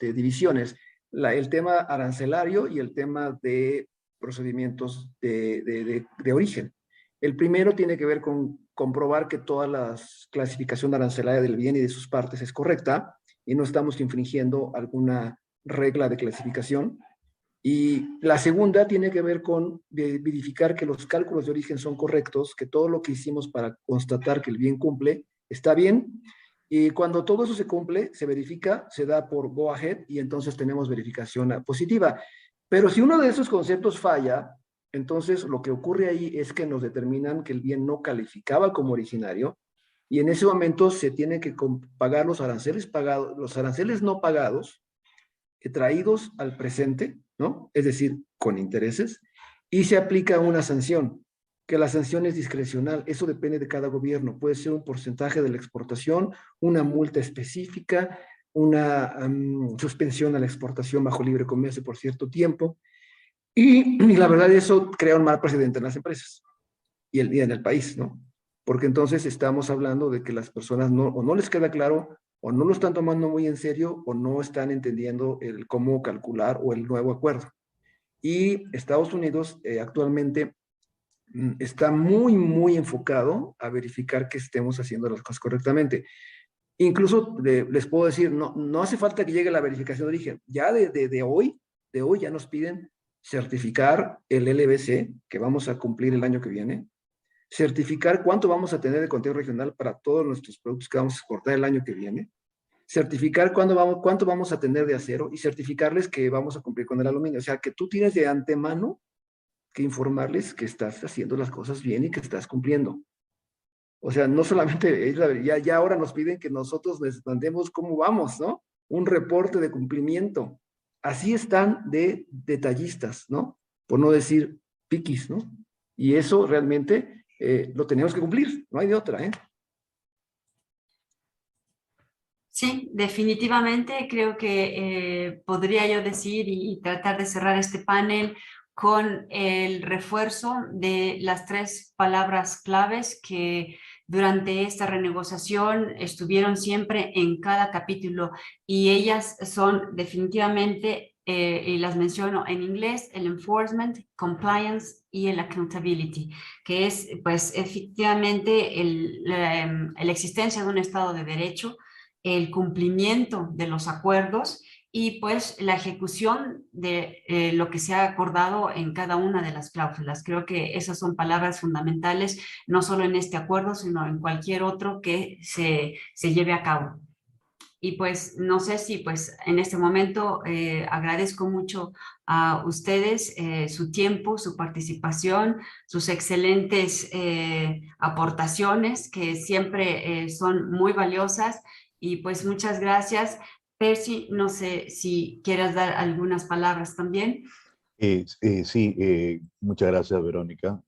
divisiones, el tema arancelario y el tema de procedimientos de origen. El primero tiene que ver con comprobar que toda la clasificación arancelaria del bien y de sus partes es correcta y no estamos infringiendo alguna regla de clasificación. Y la segunda tiene que ver con verificar que los cálculos de origen son correctos, que todo lo que hicimos para constatar que el bien cumple está bien. Y cuando todo eso se cumple, se verifica, se da por go ahead y entonces tenemos verificación positiva. Pero si uno de esos conceptos falla, entonces lo que ocurre ahí es que nos determinan que el bien no calificaba como originario y en ese momento se tiene que pagar los aranceles pagados, los aranceles no pagados, traídos al presente, ¿no? Es decir, con intereses, y se aplica una sanción, que la sanción es discrecional, eso depende de cada gobierno, puede ser un porcentaje de la exportación, una multa específica, una suspensión a la exportación bajo libre comercio por cierto tiempo, y la verdad eso crea un mal precedente en las empresas y en el país, ¿no? Porque entonces estamos hablando de que las personas o no les queda claro o no lo están tomando muy en serio o no están entendiendo el cómo calcular o el nuevo acuerdo. Y Estados Unidos actualmente está muy enfocado a verificar que estemos haciendo las cosas correctamente. Incluso les puedo decir, no hace falta que llegue la verificación de origen. Ya de hoy ya nos piden certificar el LBC, que vamos a cumplir el año que viene, certificar cuánto vamos a tener de conteo regional para todos nuestros productos que vamos a exportar el año que viene, certificar cuánto vamos a tener de acero y certificarles que vamos a cumplir con el aluminio. O sea, que tú tienes de antemano que informarles que estás haciendo las cosas bien y que estás cumpliendo. O sea, no solamente, ya ahora nos piden que nosotros les mandemos cómo vamos, ¿no? Un reporte de cumplimiento. Así están de detallistas, ¿no? Por no decir piquis, ¿no? Y eso realmente lo tenemos que cumplir, no hay de otra, ¿eh? Sí, definitivamente creo que podría yo decir y tratar de cerrar este panel con el refuerzo de las 3 palabras claves que durante esta renegociación estuvieron siempre en cada capítulo, y ellas son definitivamente, y las menciono en inglés, el enforcement, compliance y el accountability, que es pues efectivamente la existencia de un Estado de Derecho, el cumplimiento de los acuerdos y pues la ejecución de lo que se ha acordado en cada una de las cláusulas. Creo que esas son palabras fundamentales, no solo en este acuerdo, sino en cualquier otro que se lleve a cabo. Y pues no sé si pues en este momento agradezco mucho a ustedes su tiempo, su participación, sus excelentes aportaciones que siempre son muy valiosas, y pues muchas gracias. Percy, no sé si quieras dar algunas palabras también. Sí, muchas gracias, Verónica.